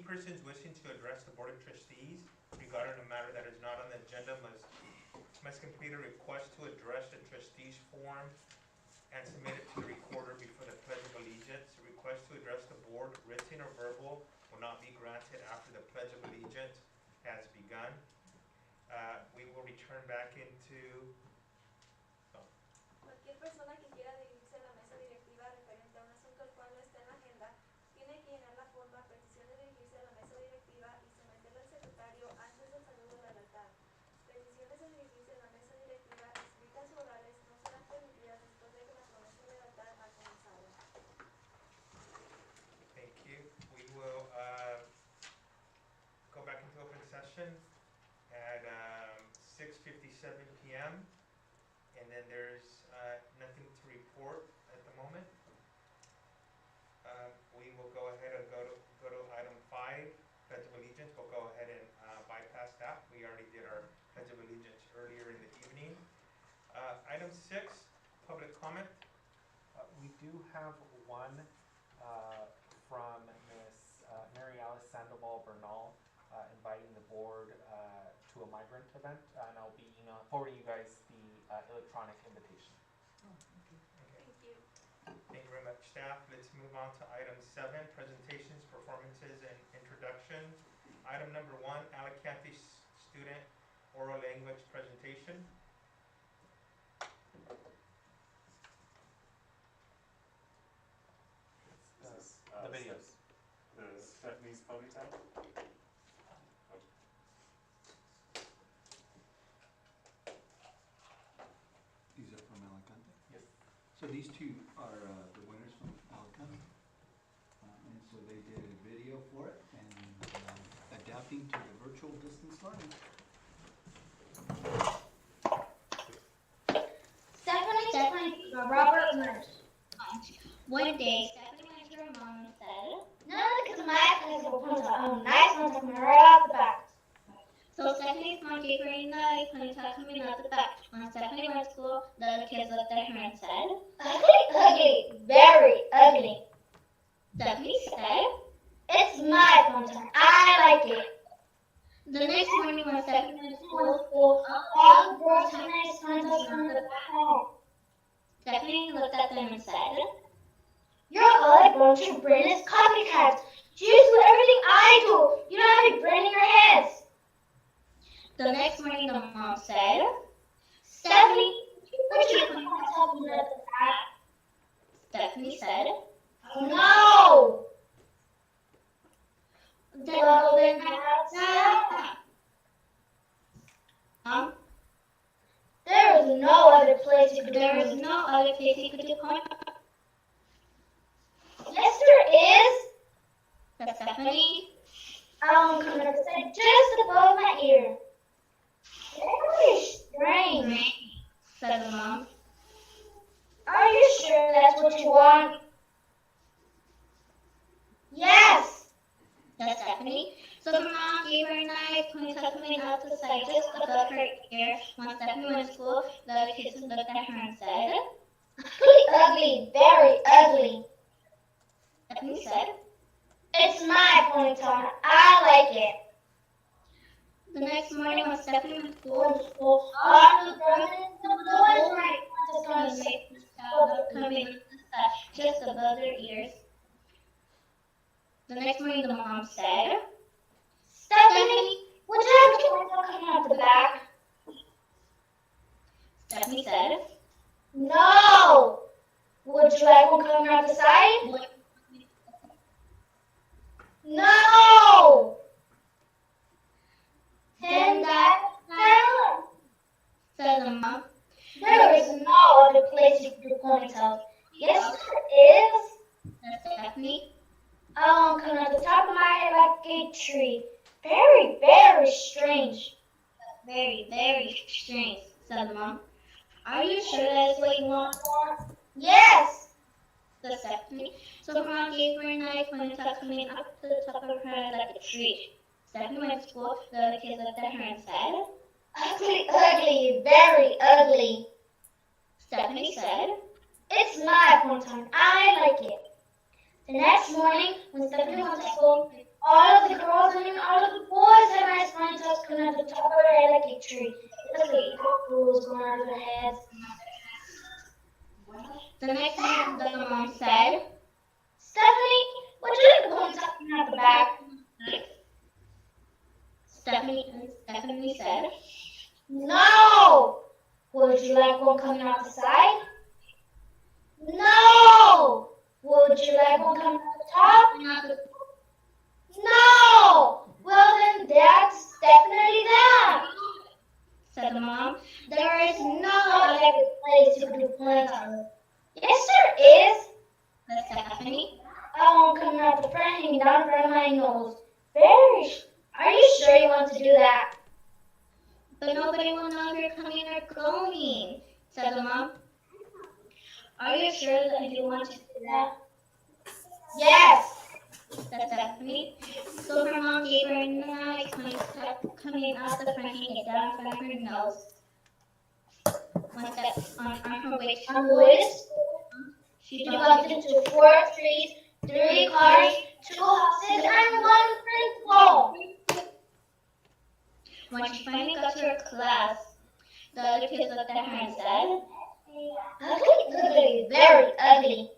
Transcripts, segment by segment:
persons wishing to address the Board of Trustees regarding a matter that is not on the agenda must complete a request to address the trustees form and submit it to the recorder before the Pledge of Allegiance. The request to address the board, written or verbal, will not be granted after the Pledge of Allegiance has begun. We will return back into... Cualquier persona que quiera dirigirse a la mesa directiva referente a un asunto el cual no está en la agenda, tiene que llenar la forma petición de dirigirse a la mesa directiva y someterla al secretario antes del saludo de la lealtad. Peticiones de dirigirse a la mesa directiva, escritas o orales, no serán permitidas después de que la promesa de lealtad ha comenzado. Thank you. We will go back into open session at 6:57 p.m. And then there's nothing to report at the moment. We will go ahead and go to item 5, Pledge of Allegiance. We'll go ahead and bypass that. We already did our Pledge of Allegiance earlier in the evening. Item 6, public comment. We do have one from Ms. Mary Alice Sandoval Bernal inviting the board to a migrant event, and I'll be forwarding you guys the electronic invitation. Oh, okay. Thank you. Thank you very much, staff. Let's move on to item 7, presentations, performances, and introductions. Item number 1, Alicante student oral language presentation. The videos. The Stephanie's ponytail? These are from Alicante? Yes. So these two are the winners from Alicante. And so they did a video for it and adapting to the virtual distance learning. Stephanie, Robert Nurse. One day, Stephanie went to her mom and said, "None of the kids in my class will put on nice ones coming right out the back." So Stephanie's mom gave her a nice ponytail coming out the back. When Stephanie went to school, the other kids looked at her and said, "Ugly, ugly, very ugly." Stephanie said, "It's my ponytail. I like it." The next morning when Stephanie went to school, all the girls had nice ponytails on the back. Stephanie looked at them and said, "You're all a bunch of brainless copycats. You just do everything I do. You don't have any brain in your heads." The next morning, the mom said, "Stephanie, put your ponytail at the back." Stephanie said, "Oh no." Well, then that's that. There was no other place you could do ponytail. Yes, there is. Said Stephanie. I'm coming to say just above my ear. Very strange, said the mom. Are you sure that's what you want? Yes, said Stephanie. So the mom gave her a nice ponytail coming out the side just above her ear. When Stephanie went to school, the other kids looked at her and said, "Ugly, ugly, very ugly." Stephanie said, "It's my ponytail. I like it." The next morning when Stephanie went to school, all the girls were just going to make the child coming out the side just above their ears. The next morning the mom said, "Stephanie, would you have a ponytail coming out the back?" Stephanie said, "No. Would you like one coming out the side?" "No." "Then that's valid," said the mom. "There is no other place you can do ponytails." "Yes, there is," said Stephanie. Coming at the top of my head like a tree. Very, very strange. Very, very strange, said the mom. "Are you sure that's what you want?" "Yes," said Stephanie. So her mom gave her a nice ponytail coming up to the top of her head like a tree. Stephanie went to school. The other kids looked at her and said, "Ugly, ugly, very ugly." Stephanie said, "It's my ponytail. I like it." The next morning, when Stephanie went to school, all of the girls and all of the boys had nice ponytails coming out the top of their head like a tree. It was like equal rules going out of their heads. The next morning, the mom said, Stephanie, what do you want to coming out the back? Stephanie said, no! Would you like one coming out the side? No! Would you like one coming out the top? No! Well then that's definitely that, said the mom. There is no other place you could do ponytails. Yes there is, said Stephanie. I want coming out the front, hanging down in front of my nose. Are you sure you want to do that? But nobody will know if you're coming or going, said the mom. Are you sure that you want to do that? Yes, said Stephanie. So her mom gave her a nice ponytail coming out the front, hanging down in front of her nose. One step on her way to school, she bumped into 4 trees, 3 cars, 2 houses, and 1 principal. When she finally got to her class, the other kids looked at her and said, ugly, very ugly.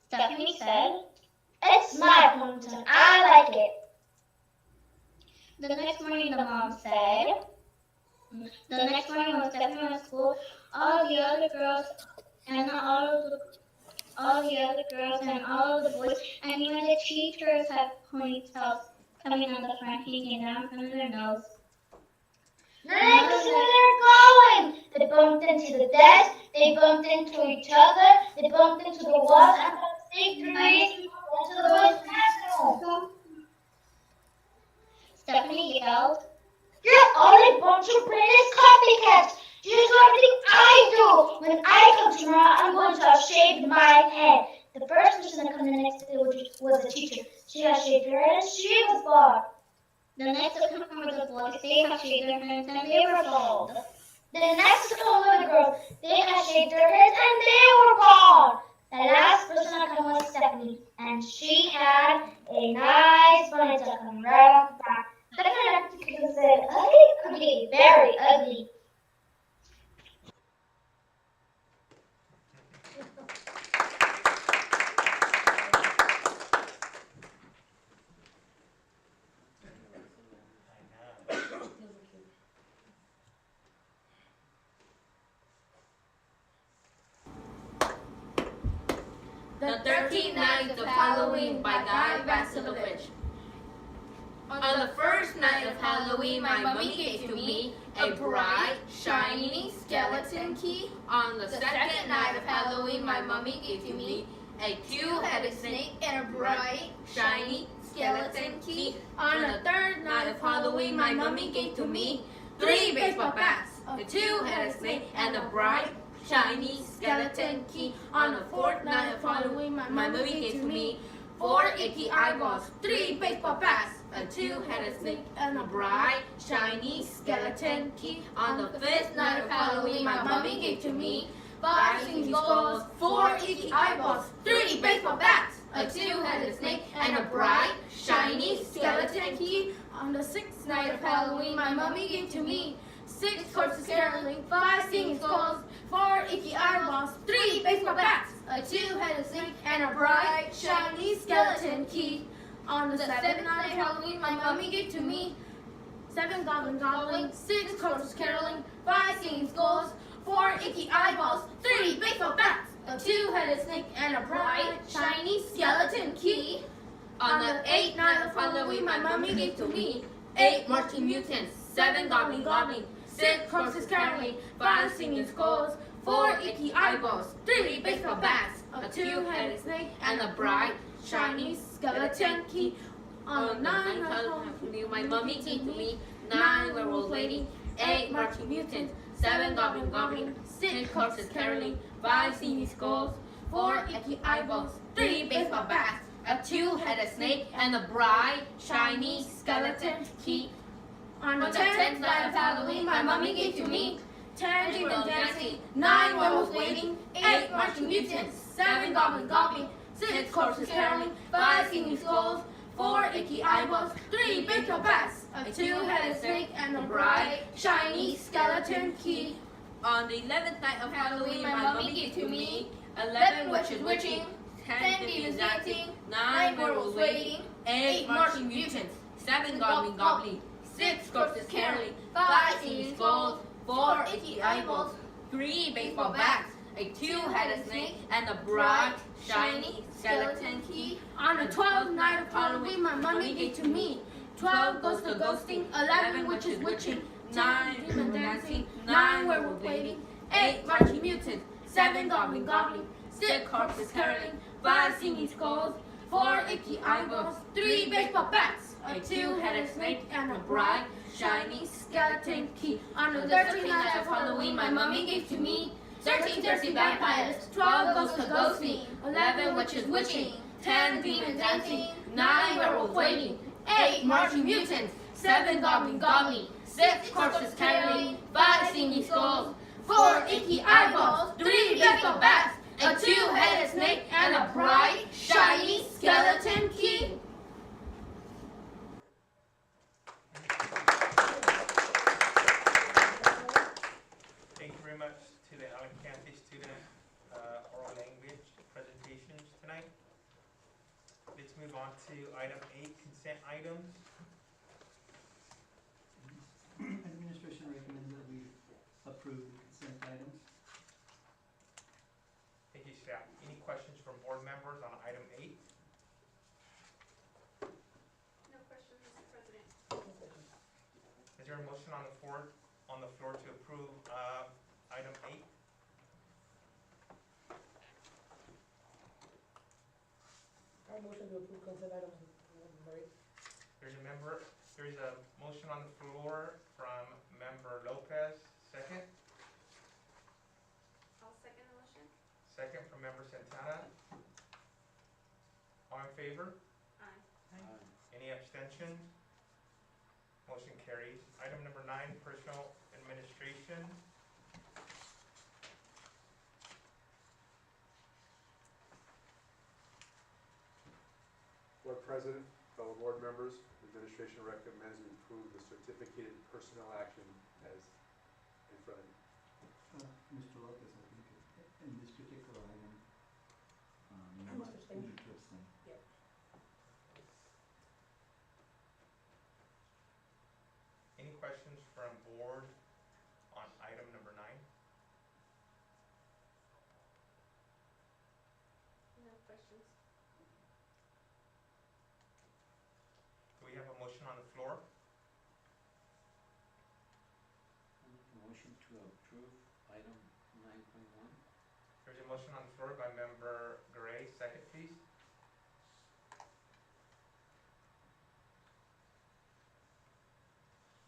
Stephanie said, it's my ponytail, I like it. The next morning, the mom said, when Stephanie went to school, all the other girls and all the boys and even the teachers had ponytails coming on the front, hanging down from their nose. Next to where they're going, they bumped into the desk, they bumped into each other, they bumped into the walls, and bumped big trees into the boys' classroom. Stephanie yelled, you're all a bunch of British copycats! You do everything I do! When I come tomorrow, I'm going to have shaved my head. The first person that came the next day was the teacher. She had shaved her head and she was bald. The next to come were the boys. They had shaved their heads and they were bald. The next to come were the girls. They had shaved their heads and they were bald. The last person that came was Stephanie, and she had a nice ponytail coming right off the back. Stephanie said, ugly, very ugly. The 13 Nights of Halloween by Guy Vasilovich. On the first night of Halloween, my mummy gave to me a bright, shiny skeleton key. On the second night of Halloween, my mummy gave to me a 2-headed snake and a bright, shiny skeleton key. On the third night of Halloween, my mummy gave to me 3 baseball bats, a 2-headed snake, and a bright, shiny skeleton key. On the fourth night of Halloween, my mummy gave to me 4 icky eyeballs, 3 baseball bats, a 2-headed snake, and a bright, shiny skeleton key. On the fifth night of Halloween, my mummy gave to me 5 singing skulls, 4 icky eyeballs, 3 baseball bats, a 2-headed snake, and a bright, shiny skeleton key. On the sixth night of Halloween, my mummy gave to me 6 corpses caroling, 5 singing skulls, 4 icky eyeballs, 3 baseball bats, a 2-headed snake, and a bright, shiny skeleton key. On the seventh night of Halloween, my mummy gave to me 7 goblins gobbling, 6 corpses caroling, 5 singing skulls, 4 icky eyeballs, 3 baseball bats, a 2-headed snake, and a bright, shiny skeleton key. On the 8th night of Halloween, my mummy gave to me 8 marching mutants, 7 gobbling, 6 corpses caroling, 5 singing skulls, 4 icky eyeballs, 3 baseball bats, a 2-headed snake, and a bright, shiny skeleton key. On the 9th night of Halloween, my mummy gave to me 9 werewolves waiting, 8 marching mutants, 7 gobbling, 6 corpses caroling, 5 singing skulls, 4 icky eyeballs, 3 baseball bats, a 2-headed snake, and a bright, shiny skeleton key. On the 10th night of Halloween, my mummy gave to me 10 jingle dancing, 9 werewolves waiting, 8 marching mutants, 7 goblins gobbling, 6 corpses caroling, 5 singing skulls, 4 icky eyeballs, 3 baseball bats, a 2-headed snake, and a bright, shiny skeleton key. On the 11th night of Halloween, my mommy gave to me 11 witches witching, 10 demons dancing, 9 werewolves waiting, 8 marching mutants, 7 goblin gobbling, 6 corpses caroling, 5 singing skulls, 4 icky eyeballs, 3 baseball bats, a 2-headed snake, and a bright, shiny skeleton key. On the 12th night of Halloween, my mommy gave to me 12 ghosts a ghosting, 11 witches witching, 9 demons dancing, 9 werewolves waiting, 8 marching mutants, 7 goblin gobbling, 6 corpses caroling, 5 singing skulls, 4 icky eyeballs, 3 baseball bats, a 2-headed snake, and a bright, shiny skeleton key. On the 13th night of Halloween, my mommy gave to me 13 thirsty vampires, 12 ghosts a ghosting, 11 witches witching, 10 demons dancing, 9 werewolves waiting, 8 marching mutants, 7 goblin gobbling, 6 corpses caroling, 5 singing skulls, 4 icky eyeballs, 3 baseball bats, a 2-headed snake, and a bright, shiny skeleton key. Thank you very much to the Alicante student oral language presentations tonight. Let's move on to item 8, consent items. Administration recommends that we approve the consent items. Thank you, staff. Any questions from board members on item 8? No questions, Mr. President. Is there a motion on the floor to approve item 8? I motion to approve consent items number 8. There's a motion on the floor from member Lopez, second. I'll second the motion. Second from member Santana. All in favor? Aye. Any abstentions? Motion carries. Item number 9, personal administration. Board President, fellow board members, the administration recommends we approve the certificated personnel action as in front of you. Mr. Lopez, I think in this particular item, I must abstain. we need to abstain. Any questions from board on item number 9? No questions. Do we have a motion on the floor? Motion to approve item 9.1. There's a motion on the floor by member Gray, second please.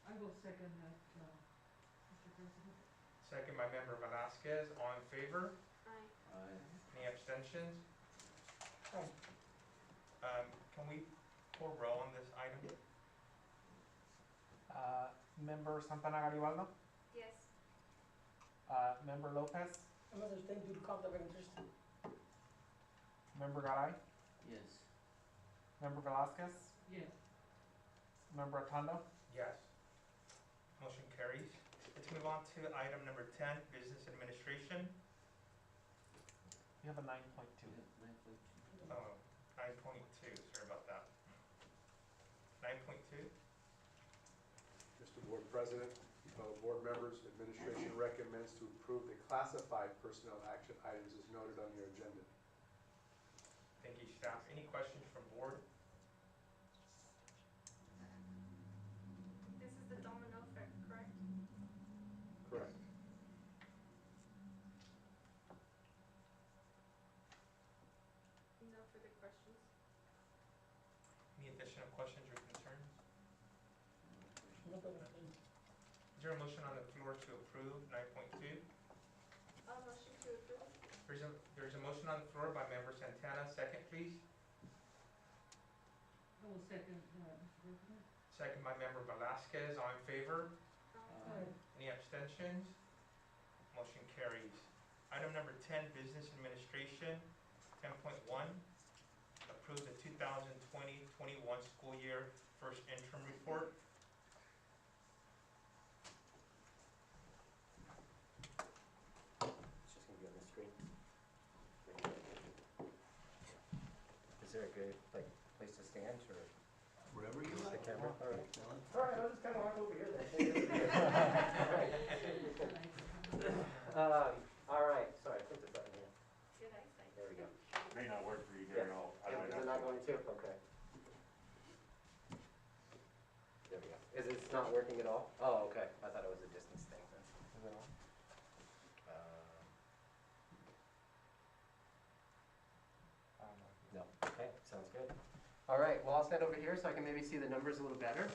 I will second that, Mr. President. Second by member Velasquez, all in favor? Aye. Aye. Any abstentions? Aye. Can we pull roll on this item? Member Santana Garibaldo, Yes. Member Lopez, I must abstain due to conflict of interest. Member Garay, Yes. Member Velasquez, Yes. Member Atondo. Yes. Motion carries. Let's move on to item number 10, business administration. You have a 9.2. 9.2. Oh, 9.2, sorry about that. 9.2, Mr. Board President, fellow board members, administration recommends to approve the classified personnel action items as noted on your agenda. thank you staff. Any questions from board? This is the domino effect, correct? Correct. No further questions. Any additional questions or concerns? No further abstain. Is there a motion on the floor to approve 9.2? I'll motion to approve. There's a motion on the floor by member Santana, second please. I will second, Mr. President. Second by member Velasquez, all in favor? Aye. Any abstentions? Motion carries. Item number 10, business administration. 10.1, approve the 2020-21 school year first interim report. It's just gonna be on the screen. Is there a good, like, place to stand or Wherever you use the like. camera? All right. Dylan. All right, I'll just kind of walk over here then. All right, sorry, I clicked the button here. Good eyesight. There we go. May not work for you Yeah. here at all. I Yeah, might is have it to- not going to? Okay. There we go. Is it not working at all? Oh, okay. I thought it was a distance thing then. Is it on? No. Okay, sounds good. All right, well, I'll stand over here so I can maybe see the numbers a little better.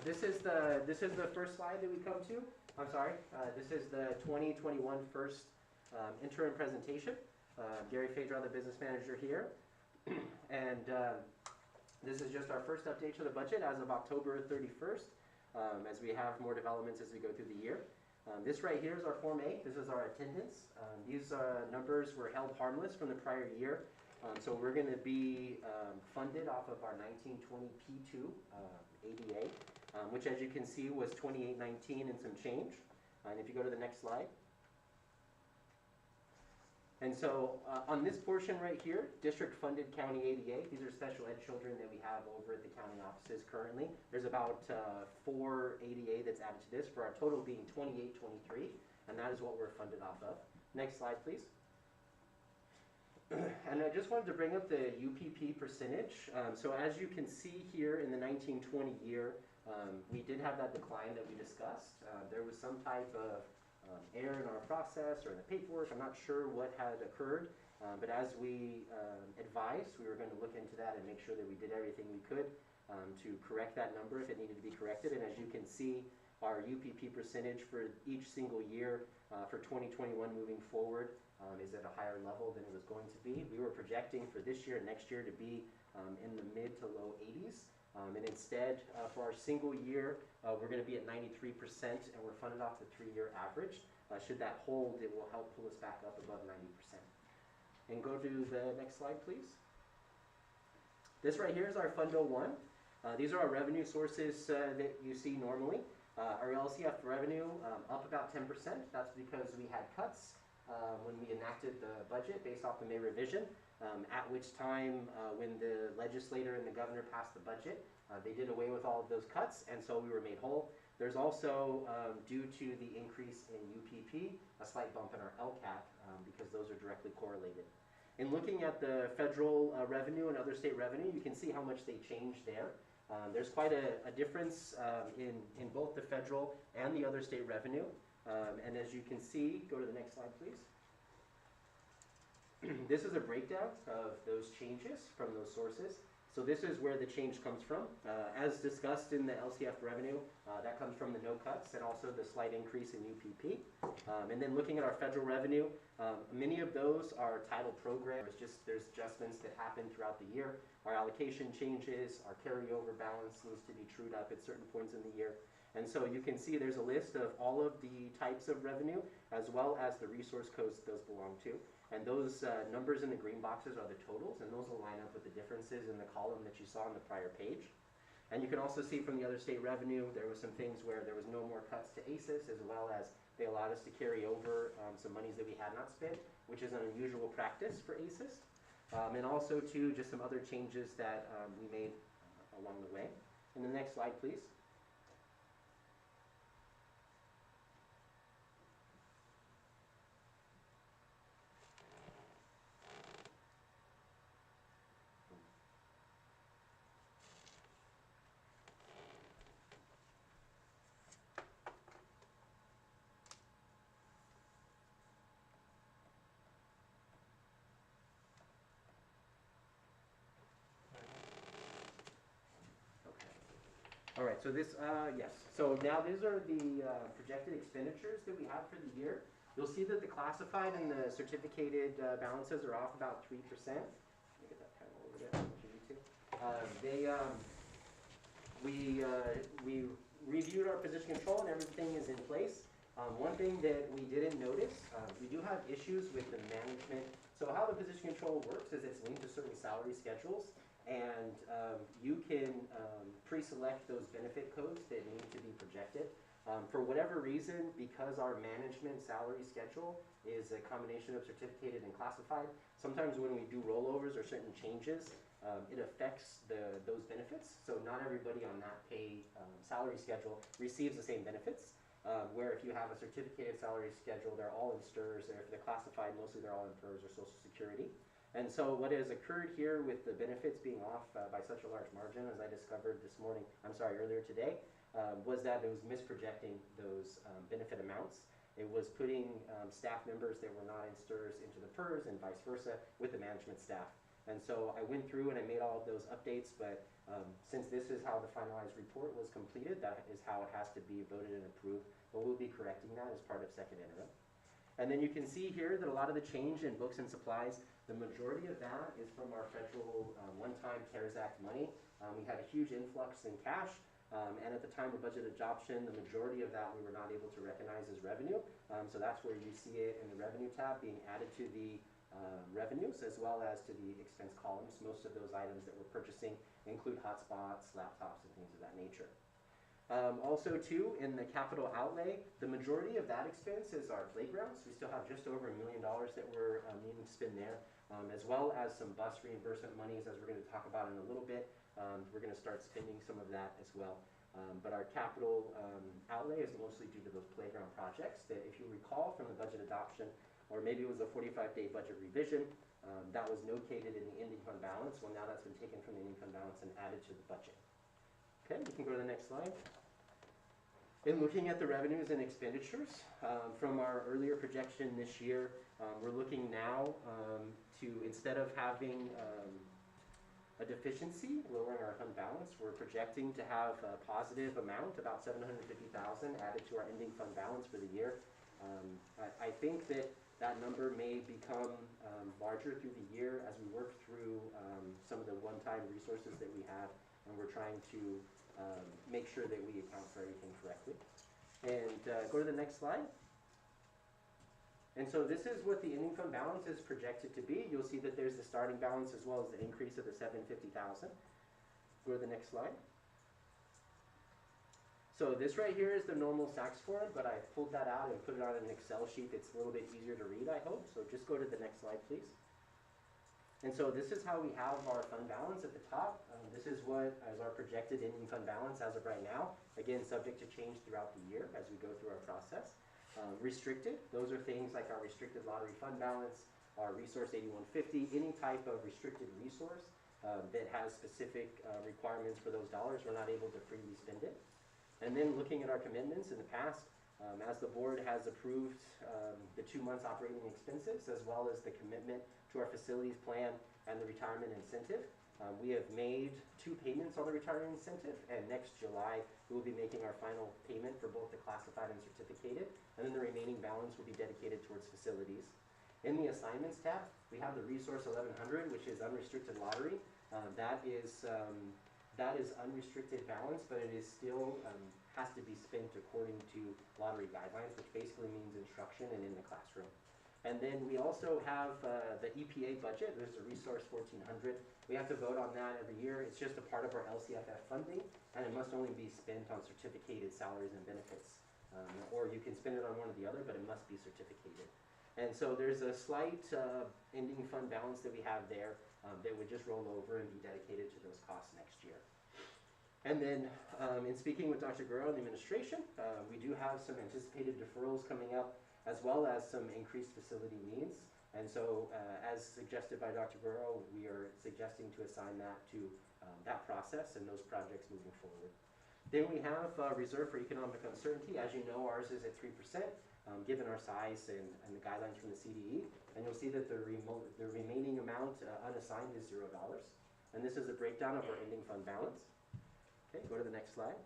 This is the first slide that we come to. I'm sorry. This is the 2021 first interim presentation. Gary Phaedra, the business manager here. And this is just our first update to the budget as of October 31st, as we have more developments as we go through the year. This right here is our Form A. This is our attendance. These numbers were held harmless from the prior year. So we're going to be funded off of our 1920 P2 ADA, which as you can see was 2819 and some change. And if you go to the next slide. And so on this portion right here, district funded county ADA, these are special ed children that we have over at the county offices currently. There's about 4 ADA that's added to this for our total being 2823, and that is what we're funded off of. Next slide, please. And I just wanted to bring up the UPP percentage. So as you can see here in the 1920 year, we did have that decline that we discussed. There was some type of error in our process or in the paperwork. I'm not sure what had occurred, but as we advised, we were going to look into that and make sure that we did everything we could to correct that number if it needed to be corrected. And as you can see, our UPP percentage for each single year for 2021 moving forward is at a higher level than it was going to be. We were projecting for this year and next year to be in the mid to low 80s. And instead, for our single year, we're going to be at 93%, and we're funded off the 3-year average. Should that hold, it will help pull us back up above 90%. And go to the next slide, please. This right here is our Fund 01. These are our revenue sources that you see normally. Our LCF revenue up about 10%. That's because we had cuts when we enacted the budget based off the May revision, at which time when the legislator and the governor passed the budget, they did away with all of those cuts, and so we were made whole. There's also, due to the increase in UPP, a slight bump in our LCAT because those are directly correlated. In looking at the federal revenue and other state revenue, you can see how much they changed there. There's quite a difference in both the federal and the other state revenue. And as you can see, go to the next slide, please. This is a breakdown of those changes from those sources. So this is where the change comes from. As discussed in the LCF revenue, that comes from the no cuts and also the slight increase in UPP. And then looking at our federal revenue, many of those are title programs. There's adjustments that happen throughout the year. Our allocation changes, our carryover balance needs to be trued up at certain points in the year. And so you can see there's a list of all of the types of revenue as well as the resource codes those belong to. And those numbers in the green boxes are the totals, and those will line up with the differences in the column that you saw on the prior page. And you can also see from the other state revenue, there was some things where there was no more cuts to ACES, as well as they allowed us to carry over some monies that we had not spent, which is an unusual practice for ACES. And also, too, just some other changes that we made along the way. And the next slide, please. All right, so this, yes. So now these are the projected expenditures that we have for the year. You'll see that the classified and the certificated balances are off about 3%. Let me get that kind of over there. We reviewed our position control and everything is in place. One thing that we didn't notice, we do have issues with the management. So how the position control works is it's linked to certain salary schedules. and you can pre-select those benefit codes that need to be projected. For whatever reason, because our management salary schedule is a combination of certificated and classified, sometimes when we do rollovers or certain changes, it affects those benefits. So not everybody on that pay salary schedule receives the same benefits. Where if you have a certificated salary schedule, they're all in STRS, and if they're classified, mostly they're all in PERS or Social Security. And so what has occurred here with the benefits being off by such a large margin, as I discovered earlier today, was that it was misprojecting those benefit amounts. It was putting staff members that were not in STRS into the PERS and vice versa with the management staff. And so I went through and I made all of those updates, but since this is how the finalized report was completed, that is how it has to be voted and approved. But we'll be correcting that as part of second interim. And then you can see here that a lot of the change in books and supplies, the majority of that is from our federal one-time CARES Act money. We had a huge influx in cash, and at the time of budget adoption, the majority of that we were not able to recognize as revenue. So that's where you see it in the revenue tab being added to the revenues as well as to the expense columns. Most of those items that we're purchasing include hotspots, laptops, and things of that nature. Also too, in the capital outlay, the majority of that expense is our playgrounds. We still have just over $1 million that we're needing to spend there, as well as some bus reimbursement monies, as we're going to talk about in a little bit. We're going to start spending some of that as well. But our capital outlay is mostly due to those playground projects that, if you recall from the budget adoption, or maybe it was a 45-day budget revision, that was notated in the ending fund balance. Well, now that's been taken from the ending fund balance and added to the budget. Okay, we can go to the next slide. In looking at the revenues and expenditures, from our earlier projection this year, we're looking now to, instead of having a deficiency, lowering our fund balance, we're projecting to have a positive amount, about $750,000 added to our ending fund balance for the year. I think that number may become larger through the year as we work through some of the one-time resources that we have, and we're trying to make sure that we account for everything correctly. And go to the next slide. And so this is what the ending fund balance is projected to be. You'll see that there's the starting balance as well as the increase of the $750,000. Go to the next slide. So this right here is the normal SACS form, but I pulled that out and put it on an Excel sheet that's a little bit easier to read, I hope. So just go to the next slide, please. And so this is how we have our fund balance at the top. This is what is our projected ending fund balance as of right now. Again, subject to change throughout the year as we go through our process. Restricted, those are things like our restricted lottery fund balance, our resource 8150, any type of restricted resource that has specific requirements for those dollars, we're not able to freely spend it. And then looking at our commitments in the past, as the board has approved the 2 months operating expenses as well as the commitment to our facilities plan and the retirement incentive, we have made 2 payments on the retirement incentive, and next July we will be making our final payment for both the classified and certificated, and then the remaining balance will be dedicated towards facilities. In the assignments tab, we have the resource 1100, which is unrestricted lottery. That is unrestricted balance, but it is still has to be spent according to lottery guidelines, which basically means instruction and in the classroom. And then we also have the EPA budget. There's a resource 1400. We have to vote on that every year. It's just a part of our LCFF funding, and it must only be spent on certificated salaries and benefits. Or you can spend it on one or the other, but it must be certificated. And so there's a slight ending fund balance that we have there that would just roll over and be dedicated to those costs next year. And then in speaking with Dr. Guerrero and the administration, we do have some anticipated deferrals coming up, as well as some increased facility needs. And so as suggested by Dr. Guerrero, we are suggesting to assign that to that process and those projects moving forward. Then we have reserve for economic uncertainty. As you know, ours is at 3%, given our size and the guidelines from the CDE. And you'll see that the remaining amount unassigned is $0. And this is a breakdown of our ending fund balance. Okay, go to the next slide.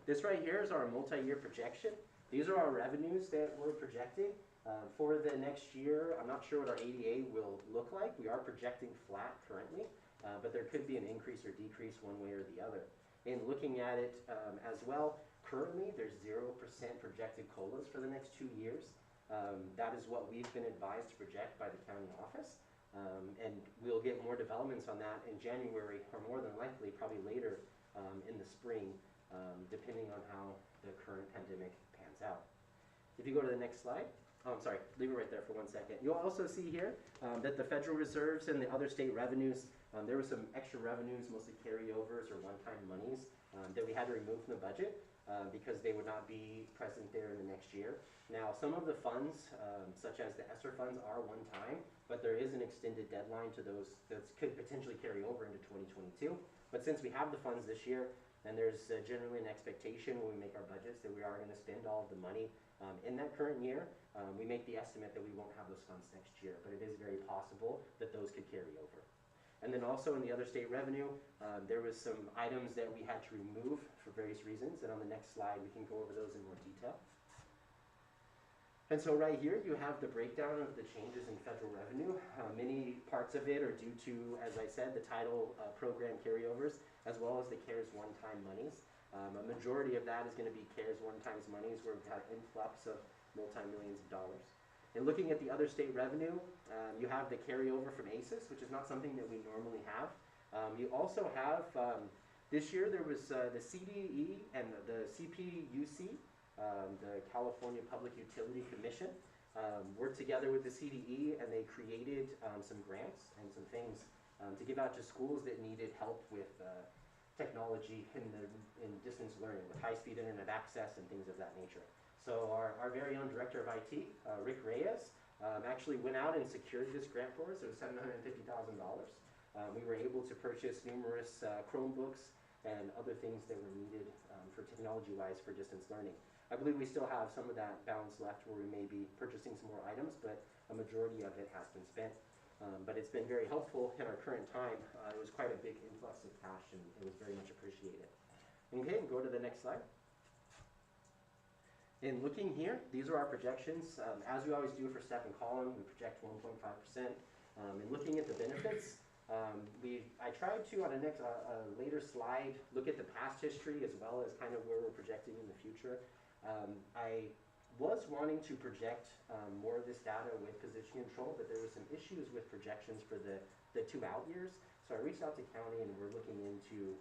This right here is our multi-year projection. These are our revenues that we're projecting. For the next year, I'm not sure what our ADA will look like. We are projecting flat currently, but there could be an increase or decrease one way or the other. In looking at it as well, currently there's 0% projected COLAs for the next 2 years. That is what we've been advised to project by the county office. And we'll get more developments on that in January, or more than likely, probably later in the spring, depending on how the current pandemic pans out. If you go to the next slide. Oh, I'm sorry, leave it right there for 1 second. You'll also see here that the federal reserves and the other state revenues, there were some extra revenues, mostly carryovers or one-time monies that we had to remove from the budget because they would not be present there in the next year. Now, some of the funds, such as the ESSER funds, are one-time, but there is an extended deadline to those that could potentially carry over into 2022. But since we have the funds this year, and there's generally an expectation when we make our budgets that we are going to spend all of the money in that current year, we make the estimate that we won't have those funds next year, but it is very possible that those could carry over. And then also in the other state revenue, there was some items that we had to remove for various reasons, and on the next slide we can go over those in more detail. And so right here you have the breakdown of the changes in federal revenue. Many parts of it are due to, as I said, the title program carryovers, as well as the CARES one-time monies. A majority of that is going to be CARES one-time monies where we've had influx of multi-millions of dollars. And looking at the other state revenue, you have the carryover from ACES, which is not something that we normally have. You also have, this year there was the CDE and the CPUC, the California Public Utility Commission, worked together with the CDE, and they created some grants and some things to give out to schools that needed help with technology in distance learning, with high-speed internet access and things of that nature. So our very own director of IT, Rick Reyes, actually went out and secured this grant for us. It was $750,000. We were able to purchase numerous Chromebooks and other things that were needed for technology-wise for distance learning. I believe we still have some of that balance left where we may be purchasing some more items, but a majority of it has been spent. But it's been very helpful in our current time. It was quite a big influx of cash, and it was very much appreciated. Okay, we'll go to the next slide. In looking here, these are our projections. As we always do for step and column, we project 1.5%. In looking at the benefits, I tried to, on a later slide, look at the past history as well as kind of where we're projecting in the future. I was wanting to project more of this data with position control, but there were some issues with projections for the 2 out years. So I reached out to county, and we're looking into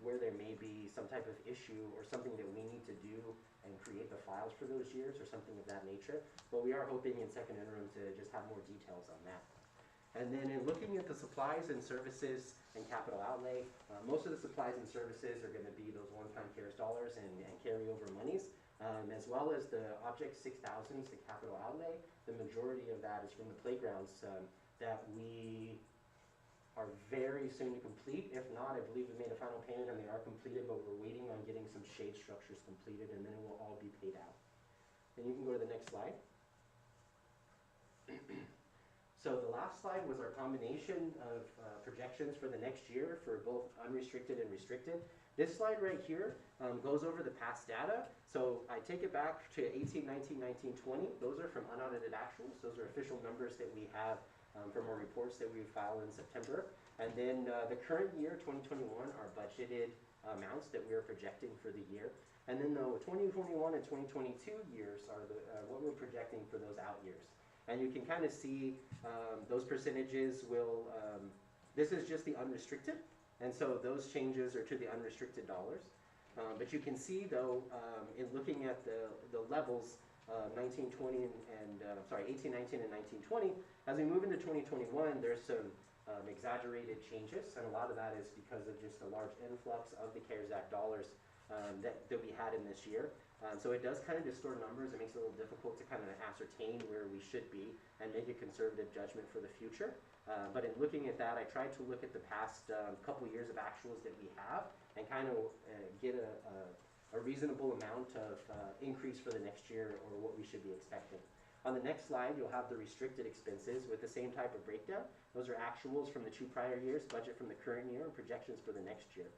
where there may be some type of issue or something that we need to do and create the files for those years or something of that nature. But we are hoping in second interim to just have more details on that. And then in looking at the supplies and services and capital outlay, most of the supplies and services are going to be those one-time CARES dollars and carryover monies, as well as the Object 6000s, the capital outlay. The majority of that is from the playgrounds that we are very soon to complete. If not, I believe we made a final payment and they are completed, but we're waiting on getting some shade structures completed, and then it will all be paid out. And you can go to the next slide. So the last slide was our combination of projections for the next year for both unrestricted and restricted. This slide right here goes over the past data. So I take it back to 18, 19, 19, 20. Those are from unaudited actuals. Those are official numbers that we have from our reports that we file in September. And then the current year, 2021, are budgeted amounts that we are projecting for the year. And then the 2021 and 2022 years are what we're projecting for those out years. And you can kind of see those percentages will, this is just the unrestricted, and so those changes are to the unrestricted dollars. But you can see though, in looking at the levels, 19, 20, and 18, 19, and 19, 20, as we move into 2021, there's some exaggerated changes, and a lot of that is because of just the large influx of the CARES Act dollars that we had in this year. So it does kind of distort numbers. It makes it a little difficult to kind of ascertain where we should be and make a conservative judgment for the future. But in looking at that, I tried to look at the past couple years of actuals that we have and kind of get a reasonable amount of increase for the next year or what we should be expecting. On the next slide, you'll have the restricted expenses with the same type of breakdown. Those are actuals from the 2 prior years, budget from the current year, and projections for the next year.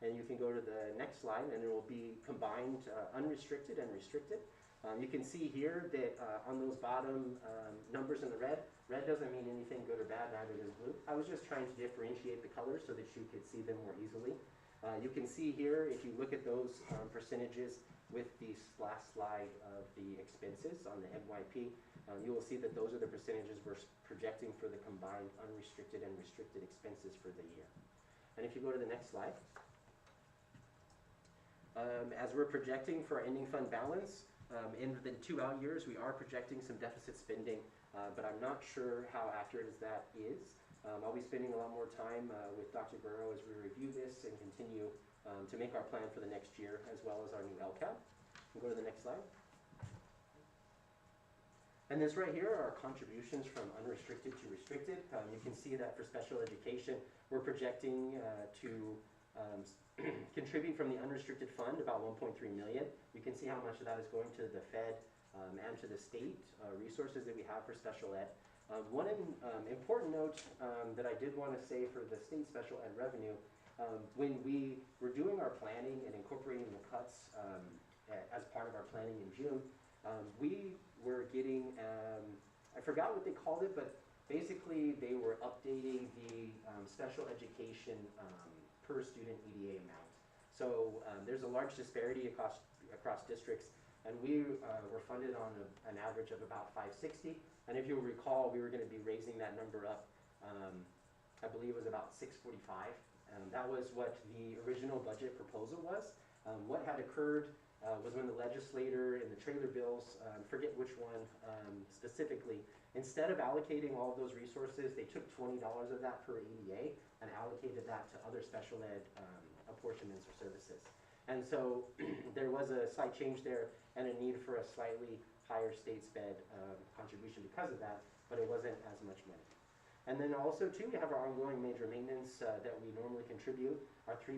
And you can go to the next slide, and it will be combined unrestricted and restricted. You can see here that on those bottom numbers in the red doesn't mean anything good or bad, neither does blue. I was just trying to differentiate the colors so that you could see them more easily. You can see here, if you look at those percentages with the last slide of the expenses on the NYP, You will see that those are the percentages we're projecting for the combined unrestricted and restricted expenses for the year. And if you go to the next slide. As we're projecting for our ending fund balance, in the 2 out years, we are projecting some deficit spending, but I'm not sure how accurate as that is. I'll be spending a lot more time with Dr. Guerrero as we review this and continue to make our plan for the next year, as well as our new LCAP. We'll go to the next slide. And this right here are our contributions from unrestricted to restricted. You can see that for special education, we're projecting to contribute from the unrestricted fund about 1.3 million. You can see how much of that is going to the Fed and to the state resources that we have for special ed. One important note that I did want to say for the state special ed revenue, when we were doing our planning and incorporating the cuts as part of our planning in June, we were getting, I forgot what they called it, but basically they were updating the special education per student EDA amount. So there's a large disparity across districts, and we were funded on an average of about 560. And if you'll recall, we were going to be raising that number up, I believe it was about 645. That was what the original budget proposal was. What had occurred was when the legislator in the trailer bills, forget which one specifically, instead of allocating all of those resources, they took $20 of that per ADA and allocated that to other special ed apportionments or services. And so there was a slight change there and a need for a slightly higher state sped contribution because of that, but it wasn't as much money. And then also too, we have our ongoing major maintenance that we normally contribute. Our 3%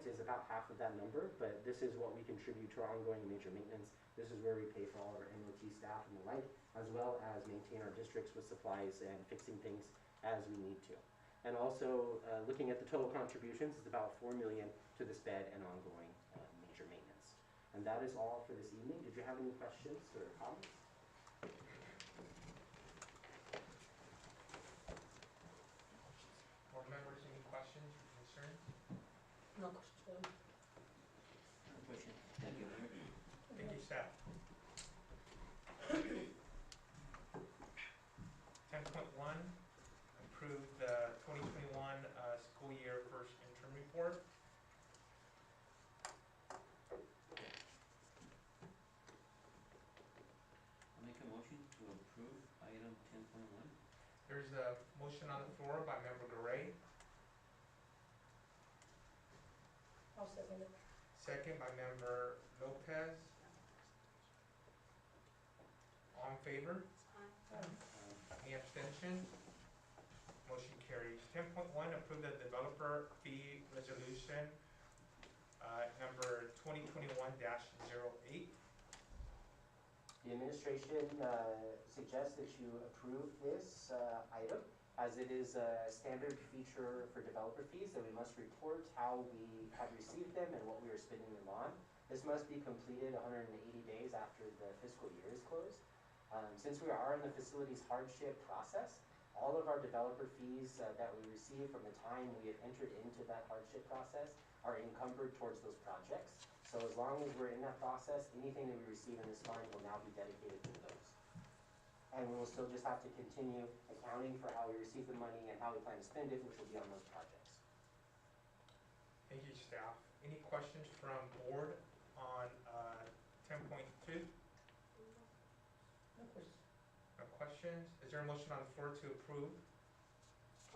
is about half of that number, but this is what we contribute to our ongoing major maintenance. This is where we pay for all of our MOT staff and the like, as well as maintain our districts with supplies and fixing things as we need to. And also, looking at the total contributions, it's about $4 million to the SPED and ongoing major maintenance. And that is all for this evening. Did you have any questions or comments? Board members, any questions or concerns? No question. No question. Thank you, Mayor. Thank you, staff. 10.1, approve the 2021 school year first interim report. I'll make a motion to approve item 10.1. There's a motion on the floor by Member Garay, I'll second it. second by Member Lopez. All in favor? Any abstentions? Motion carries. 10.1, approve the developer fee resolution number 2021-08. The administration suggests that you approve this item, as it is a standard feature for developer fees that we must report how we have received them and what we are spending them on. This must be completed 180 days after the fiscal year is closed. Since we are in the facilities hardship process, all of our developer fees that we receive from the time we have entered into that hardship process are encumbered towards those projects. So as long as we're in that process, anything that we receive in this fund will now be dedicated to those. And we will still just have to continue accounting for how we receive the money and how we plan to spend it, which will be on those projects. Thank you, staff. Any questions from board on 10.2? No question. No questions? Is there a motion on the floor to approve?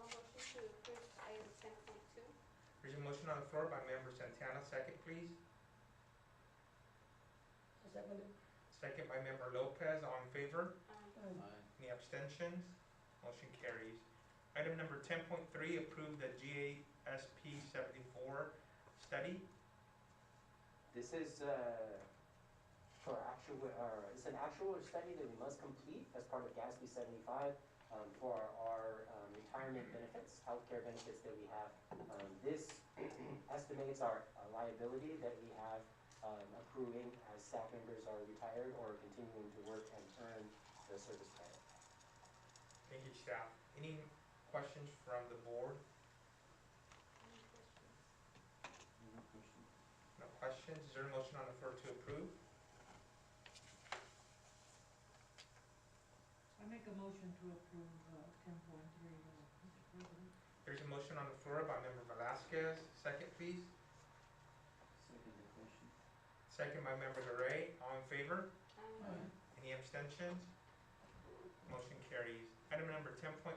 I'll motion to approve item 10.2. There's a motion on the floor by Member Santana. Second, please. I'll second it. Second by Member Lopez. All in favor? Aye. Any abstentions? Motion carries. Item number 10.3, approve the GASP 74 study. This is for it's an actual study that we must complete as part of GASP 75 for our retirement benefits, healthcare benefits that we have. This estimates our liability that we have accruing as staff members are retired or continuing to work and earn the service credit. Thank you, staff. Any questions from the board? No question. No questions? Is there a motion on the floor to approve? a motion to approve, 10.3, Mr. President. There's a motion on the floor by Member Velasquez. Second, please. Second the question. Second by Member Gray. All in favor? Aye. Any abstentions? Motion carries. Item number 10.4,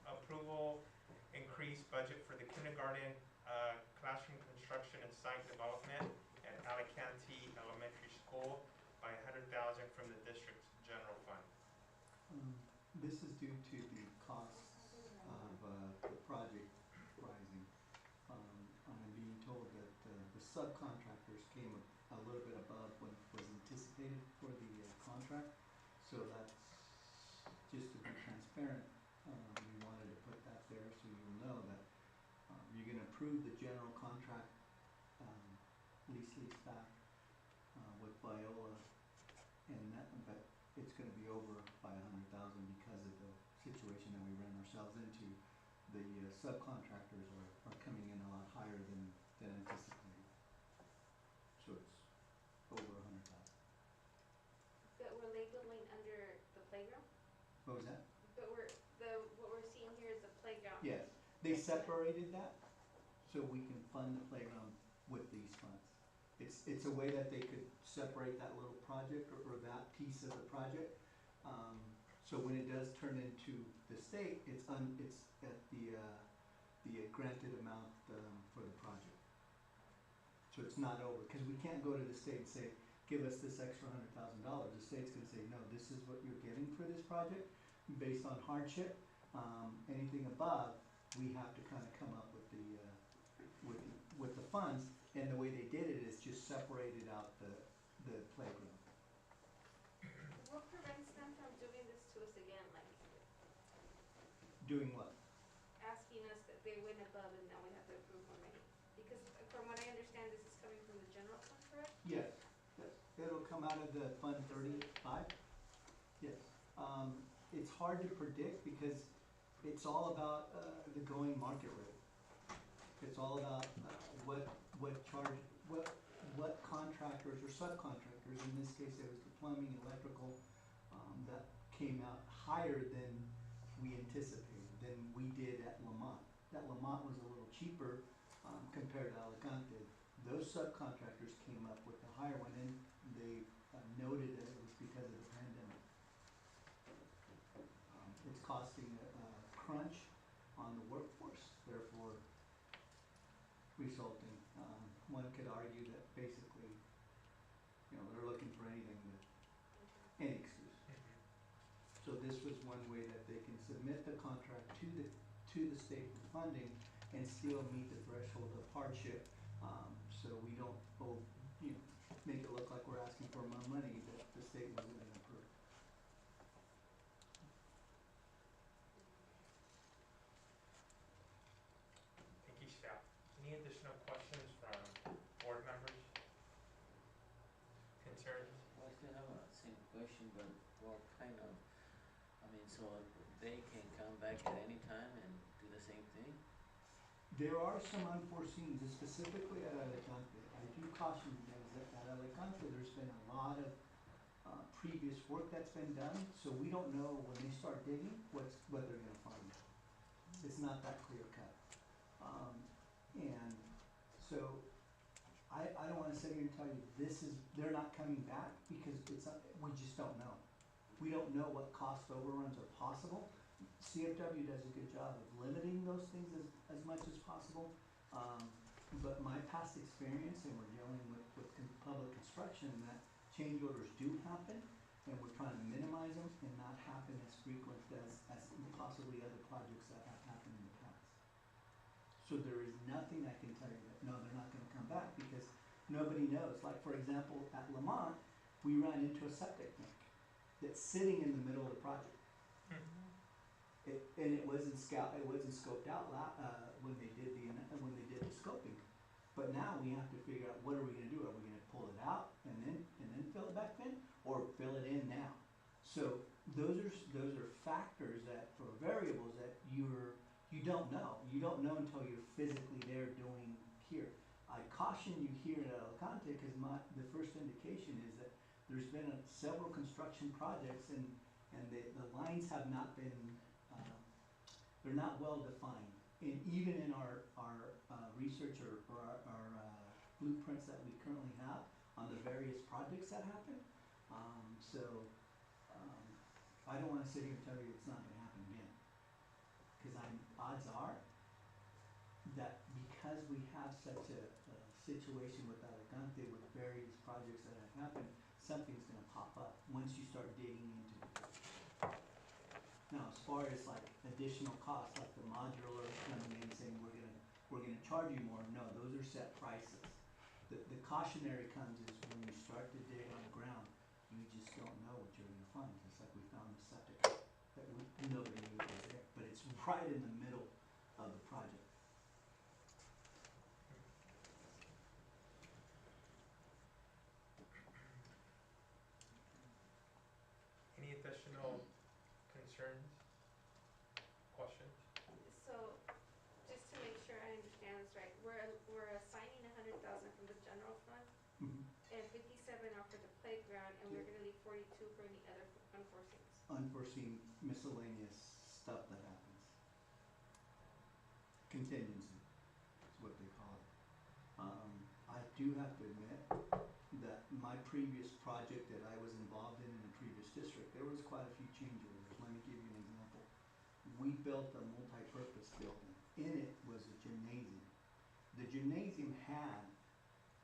approval increase budget for the kindergarten classroom construction and site development at Alicante Elementary School by $100,000 from the district's general fund. This is due to the costs of the project rising. I'm being told that the subcontractors came a little bit above what was anticipated for the contract. So that's, just to be transparent, we wanted to put that there so you'll know that you're gonna approve the general contract, lease back with Viola, and that, but it's gonna be over by $100,000 because of the situation that we ran ourselves into. The subcontractors are coming in a lot higher than anticipated. So it's over $100,000. That we're labeling under the playground? What was that? But what we're seeing here is the playground. Yes, they separated that so we can fund the playground with these funds. It's a way that they could separate that little project or that piece of the project. So when it does turn into the state, it's at the granted amount for the project. So it's not over, because we can't go to the state and say, give us this extra $100,000. The state's gonna say, no, this is what you're getting for this project based on hardship. Anything above, we have to kind of come up with the funds, and the way they did it is just separated out the playground. What prevents them from doing this to us again, like Doing what? asking us that they went above and now we have to approve more money? Because from what I understand, this is coming from the general fund, correct? Yes, it'll come out of the Fund 35. Yes. It's hard to predict because it's all about the going market rate. It's all about what contractors or subcontractors, in this case it was the plumbing, electrical, that came out higher than we anticipated, than we did at Lamont. That Lamont was a little cheaper compared to Alicante. Those subcontractors came up with the higher one, and they noted that it was because of the pandemic. It's costing a crunch on the workforce, therefore resulting. One could argue that basically, they're looking for anything any excuse. So this was one way that they can submit the contract to the state for funding and still meet the threshold of hardship. So we don't make it look like we're asking for more money that the state wasn't going to approve. Thank you, staff. Any additional questions from board members? Concerns? Well, I still have a same question, but well, kind of, so they can come back at any time and do the same thing? There are some unforeseens, specifically at Alicante. I do caution you guys that at Alicante, there's been a lot of previous work that's been done, so we don't know when they start digging what they're gonna find. It's not that clear cut. And so I don't wanna sit here and tell you they're not coming back, because we just don't know. We don't know what cost overruns are possible. CFW does a good job of limiting those things as much as possible. But my past experience, and we're dealing with public construction, that change orders do happen, and we're trying to minimize them and not happen as frequent as possibly other projects that have happened in the past. So there is nothing I can tell you that, no, they're not gonna come back, because nobody knows. Like, for example, at Lamont, we ran into a septic tank that's sitting in the middle of the project. And it wasn't scoped out when they did the scoping. But now we have to figure out, what are we gonna do? Are we gonna pull it out and then fill it back in, or fill it in now? So those are factors or variables that you don't know. You don't know until you're physically there doing here. I caution you here at Alicante, because the first indication is that there's been several construction projects, and and the lines have not been, they're not well defined. And even in our research or our blueprints that we currently have on the various projects that happen, I don't wanna sit here and tell you it's not gonna happen again. Cause odds are that because we have such a situation with Alicante with various projects that have happened, something's gonna pop up once you start digging into it. Now, as far as like additional costs, like the modular coming in saying we're gonna charge you more, no, those are set prices. The cautionary comes is when you start to dig on the ground, you just don't know what you're gonna find, just like we found the septic that nobody knew was there, but it's right in the middle of the project. Any additional concerns, questions? So, just to make sure I understand this right, we're assigning 100,000 from the general fund and 57 off for the playground, and we're gonna leave 42 for any other unforeseen. Unforeseen miscellaneous stuff that happens. Contingency is what they call it. I do have to admit that my previous project that I was involved in the previous district, there was quite a few change orders. Let me give you an example. We built a multi-purpose building. In it was a gymnasium. The gymnasium had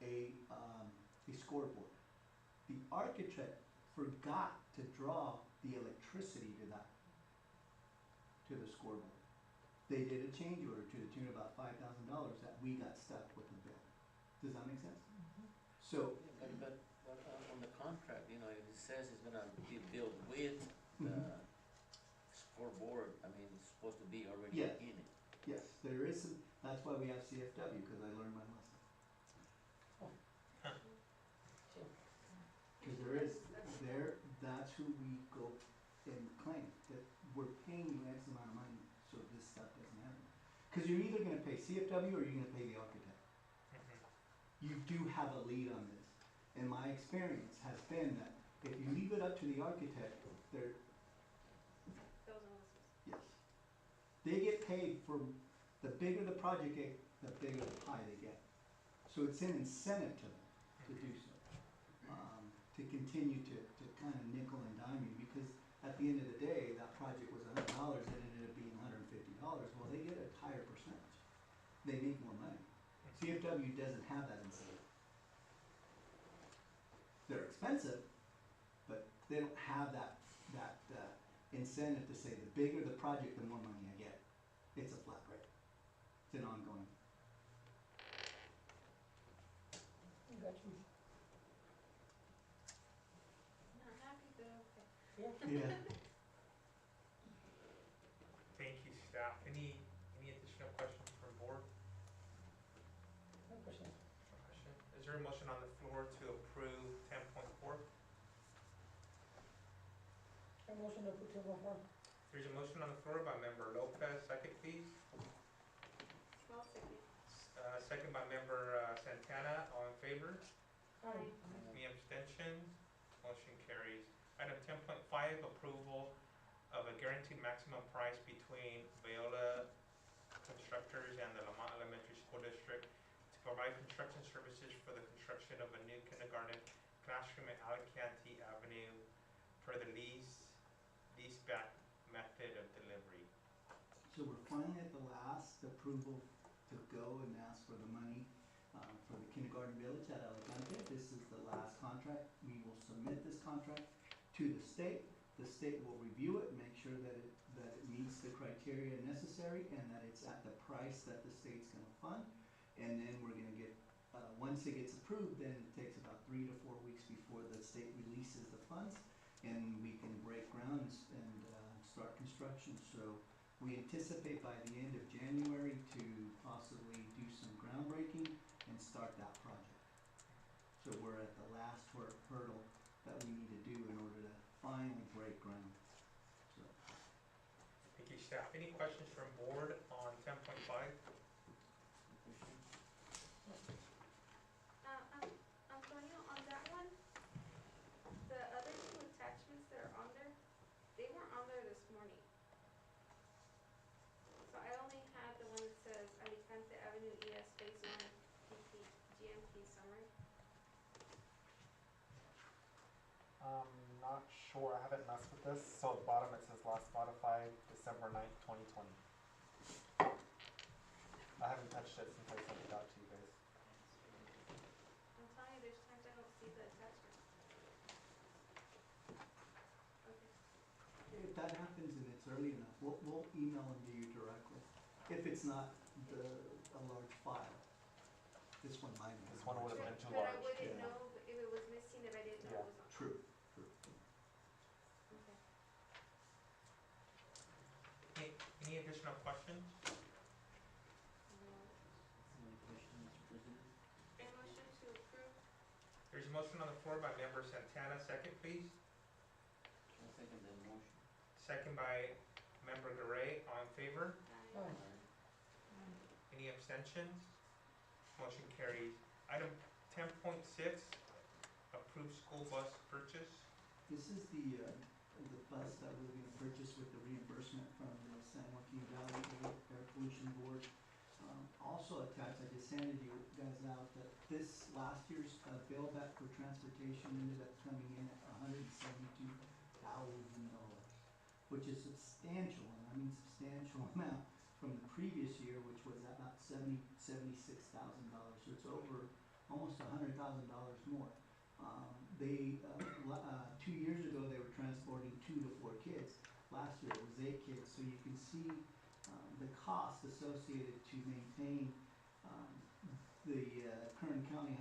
a scoreboard. The architect forgot to draw the electricity to the scoreboard. They did a change order to the tune of about $5,000 that we got stuck with the bill. Does that make sense? So, But on the contract, you know, if it says it's gonna be built with the scoreboard, I mean, it's supposed to be already Yeah. in it. yes, there is some, that's why we have CFW, because I learned my lesson. Because that's who we go and claim, that we're paying you X amount of money, so this stuff doesn't happen. Because you're either gonna pay CFW or you're gonna pay the architect. You do have a lead on this. And my experience has been that if you leave it up to the architect, yes. They get paid for, the bigger the project get, the bigger the pie they get. So it's an incentive to them to do so. To continue to kind of nickel and dime you, because at the end of the day, that project was $100 and it ended up being $150. Well, they get a higher percentage. They make more money. CFW doesn't have that incentive. They're expensive, but they don't have that incentive to say the bigger the project, the more money I get. It's a flat rate. It's an ongoing. Got you. Not happy, but okay. Yeah. Yeah. Thank you, staff. Any additional questions from board? No questions. No question? Is there a motion on the floor to approve 10.4? A motion to approve 10.4. There's a motion on the floor by member Lopez, second please. I'll second. Second by member Santana, all in favor? Aye. Any abstentions? Motion carries. Item 10.5, approval of a guaranteed maximum price between Viola Constructors and the Lamont Elementary School District to provide construction services for the construction of a new kindergarten classroom at Alicante Avenue per the leaseback method of delivery. So we're finally at the last approval to go and ask for the money for the kindergarten village at Alicante. This is the last contract. We will submit this contract to the state. The state will review it, make sure that it meets the criteria necessary and that it's at the price that the state's gonna fund. And then we're gonna get, once it gets approved, then it takes about 3 to 4 weeks before the state releases the funds and we can break ground and start construction. So we anticipate by the end of January to possibly do some groundbreaking and start that project. So we're at the last hurdle that we need to do in order to finally break ground. So, Thank you, staff. Any questions from board on 10.5? Antonio, on that one, the other two attachments that are on there, they trustee summary? Not sure, I haven't messed with this, so at the bottom it says last modified December 9th, 2020. I haven't touched it since I sent it out to you guys. I'm telling you, there's times I don't see the attachment. Okay. If that happens and it's early enough, we'll email them to you directly. If it's not a large file. This one might be. This one would have been too But I large. wouldn't Yeah. know if it was missing if I didn't know Yeah. it was on. True. Okay. Any additional questions? Any question, Mr. President? A motion to approve. There's a motion on the floor by member Santana, second please. I'll second that motion. Second by member Garay, all in favor? Aye. Any abstentions? Motion carries. Item 10.6, approved school bus purchase. This is the bus that we're gonna purchase with the reimbursement from the San Joaquin Valley Air Pollution Board. Also attached, I just handed you guys out that this last year's bill back for transportation ended up coming in at $172,000, which is substantial, and I mean substantial amount from the previous year, which was about $76,000. So it's over almost $100,000 more. 2 years ago, they were transporting 2 to 4 kids. Last year, it was 8 kids. So you can see the cost associated to maintain the Kern County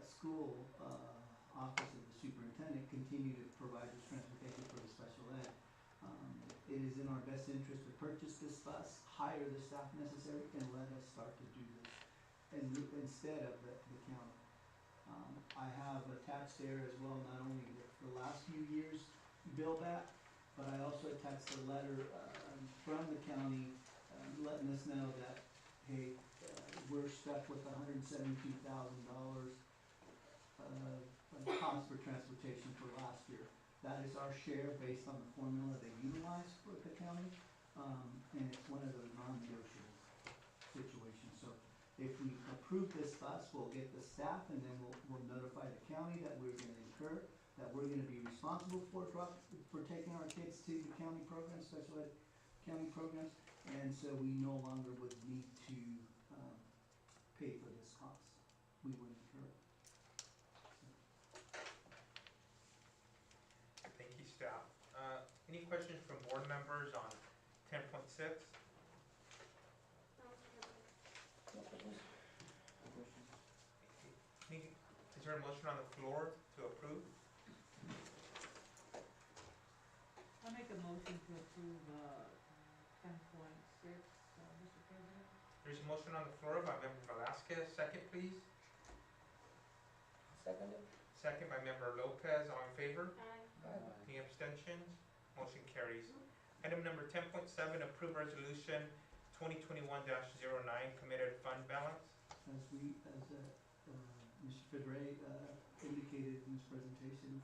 School Office of the Superintendent continue to provide this transportation for the special ed. It is in our best interest to purchase this bus, hire the staff necessary, and let us start to do this instead of the county. I have attached there as well, not only the last few years' bill back, but I also attached a letter from the county letting us know that, hey, we're stuck with $172,000 cost for transportation for last year. That is our share based on the formula they utilize with the county, and it's one of those non-negotiable situations. So if we approve this bus, we'll get the staff, and then we'll notify the county that we're gonna incur, that we're gonna be responsible for taking our kids to the county programs, special ed county programs, and so we no longer would need to pay for this cost. We would incur it. Thank you, staff. Any questions from board members on 10.6? No, Mr. President. No questions. Is there a motion on the floor to approve? I make a motion to approve 10.6, Mr. President. There's a motion on the floor by member Velasquez, second please. Second it. Second by member Lopez, all in favor? Aye. Aye. Any abstentions? Motion carries. Item number 10.7, approve resolution 2021-09, committed fund balance. As Mr. Federe indicated in his presentation,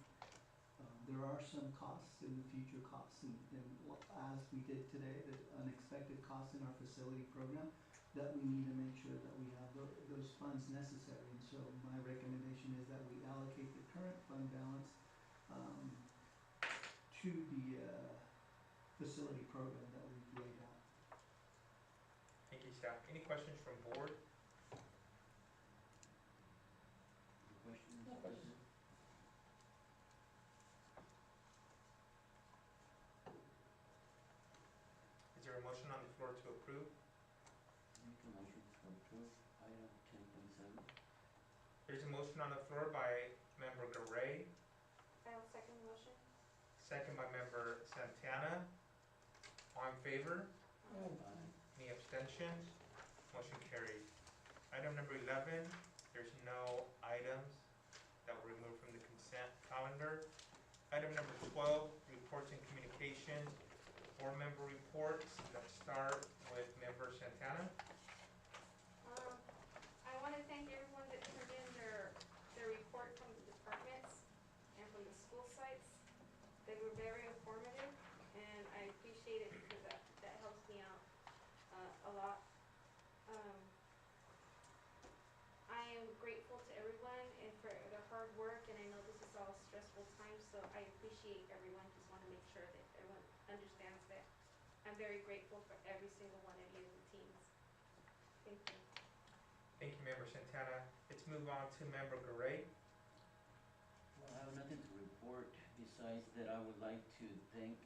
there are some costs in the future costs, and as we did today, the unexpected costs in our facility program, that we need to make sure that we have those funds necessary. And so my recommendation is that we allocate the current fund balance to the facility program that we've laid out. Thank you, staff. Any questions from board? Any question, No Mr. questions. President? Is there a motion on the floor to approve? Make a motion to approve item 10.7. There's a motion on the floor by member Garay, I will second the motion. second by member Santana. All in favor? Aye. Any abstentions? Motion carries. Item number 11, there's no items that were removed from the consent calendar. Item number 12, reports and communications, board member reports. Let's start with member Santana. I want to thank everyone that turned in their report from the departments and from the school sites. They were very informative, and I appreciate it because that helps me out a lot. work, and I know this is all stressful times, so I appreciate everyone. Just want to make sure that everyone understands that I'm very grateful for every single one of you in the teams. Thank you. Thank you, Member Santana. Let's move on to Member Garay. Well, I have nothing to report besides that I would like to thank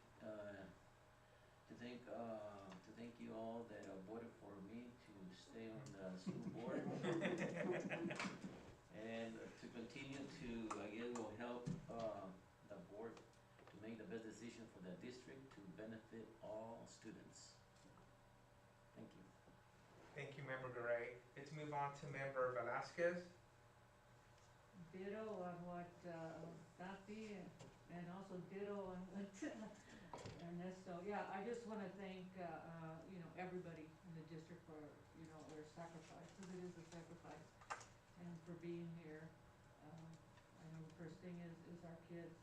you all that voted for me to stay on the school board. And to continue to, I guess, will help the board to make the best decision for the district to benefit all students. Thank you. Thank you, Member Garay. Let's move on to Member Velasquez. Ditto on what, Tati, and also ditto on what Ernesto. Yeah, I just wanna thank, everybody in the district for, their sacrifice, because it is a sacrifice, and for being here. I know the first thing is our kids.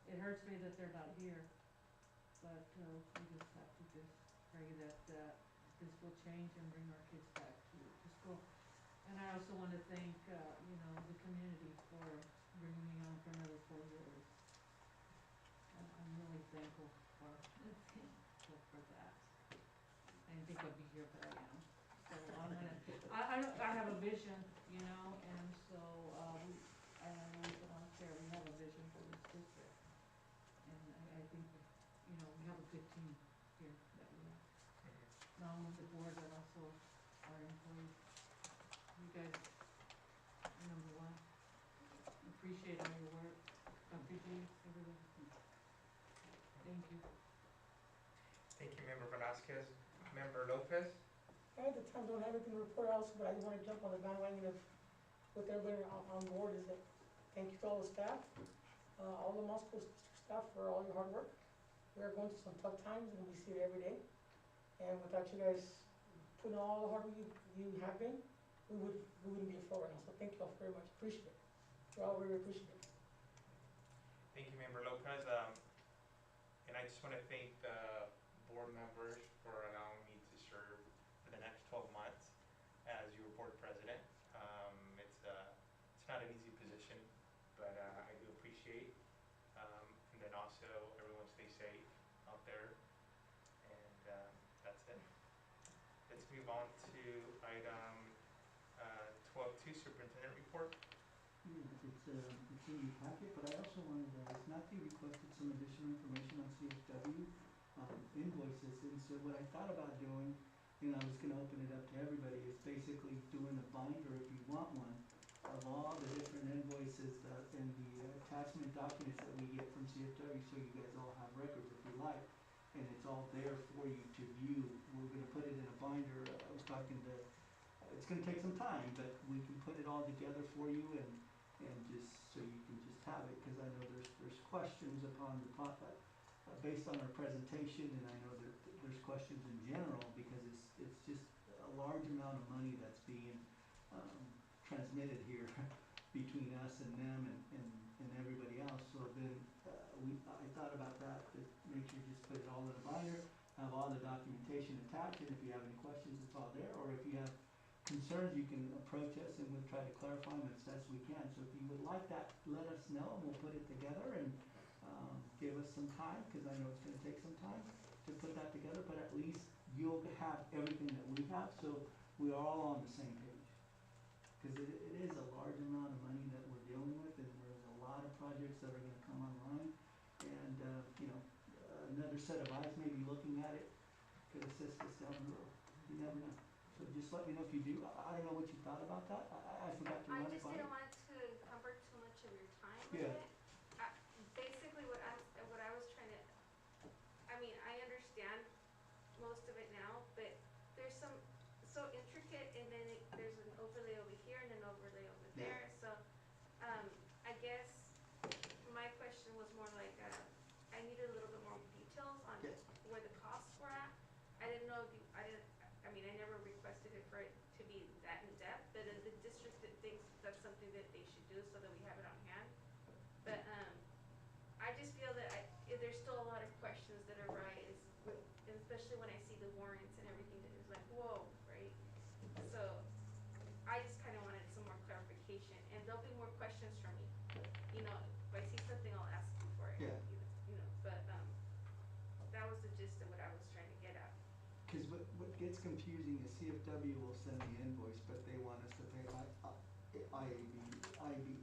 It hurts me that they're not here, but, we just have to just pray that, this will change and bring our kids back to school. And I also want to thank, the community for bringing me on for another 4 years. I'm really thankful for that. I didn't think I'd be here, but I am. So I'm gonna, I have a vision, and so, I don't care, we have a vision for this district. And I think, we have a good team here that we have. Not only the board, but also our employees. You guys, number one, appreciate all your work, Dr. G, everything. Thank you. Thank you, Member Velasquez. Member Lopez. I at the time don't have anything to report else, but I just wanna jump on the bandwagon of with everybody on board is that thank you to all the staff, all the multiple district staff for all your hard work. We are going through some tough times and we see it every day. And without you guys putting all the hard work you have been, we wouldn't be afloat right now. So thank you all very much. Appreciate it. We're all very appreciative. Thank you, Member Lopez. And I just want to thank the board members for allowing me to serve for the next 12 months as your board president. It's not an easy position, but I do appreciate. And then also everyone stay safe out there. And that's it. Let's move on to item 12.2, Superintendent Report. Yeah, it's in your packet, but I also wanted to, Matthew requested some additional information on CFW invoices, and so what I thought about doing, and I was gonna open it up to everybody, is basically doing a binder, if you want one, of all the different invoices and the attachment documents that we get from CFW, so you guys all have records if you like, and it's all there for you to view. We're gonna put it in a binder. I was talking to, it's gonna take some time, but we can put it all together for you and just, so you can just have it, because I know there's questions upon the based on our presentation, and I know that there's questions in general, because it's just a large amount of money that's being transmitted here between us and them and everybody else. So then I thought about that, to make sure you just put it all in a binder, have all the documentation attached, and if you have any questions, it's all there, or if you have concerns, you can approach us and we'll try to clarify them as best we can. So if you would like that, let us know and we'll put it together, and give us some time, because I know it's gonna take some time to put that together, but at least you'll have everything that we have, so we are all on the same page. Because it is a large amount of money that we're dealing with, and there's a lot of projects that are gonna come online, and, another set of eyes maybe looking at it could assist us down the road. You never know. So just let me know if you do. I don't know what you thought about that. I forgot to I run it just by you. didn't want to encumber too much of your time with Yeah. it. Basically, what I was trying to, I understand most of it now, but there's some so intricate, and then there's an overlay over here and an overlay over Yeah. there. So, I guess my question was more like, I needed a little bit more details on Okay. where the costs were at. I didn't know if I never requested it for it to be that in depth, but the district thinks that's something that they should do so that we have it on hand. But, I just feel that there's still a lot of questions that arise, and especially when I see the warrants and everything, that is like, whoa, right? So, I just kinda wanted some more clarification, and there'll be more questions from me. you know, if I see something, I'll ask you for it. Yeah. You know, but, that was the gist of what I was trying to get at. Cause what gets confusing is CFW will send the invoice, but they want us to pay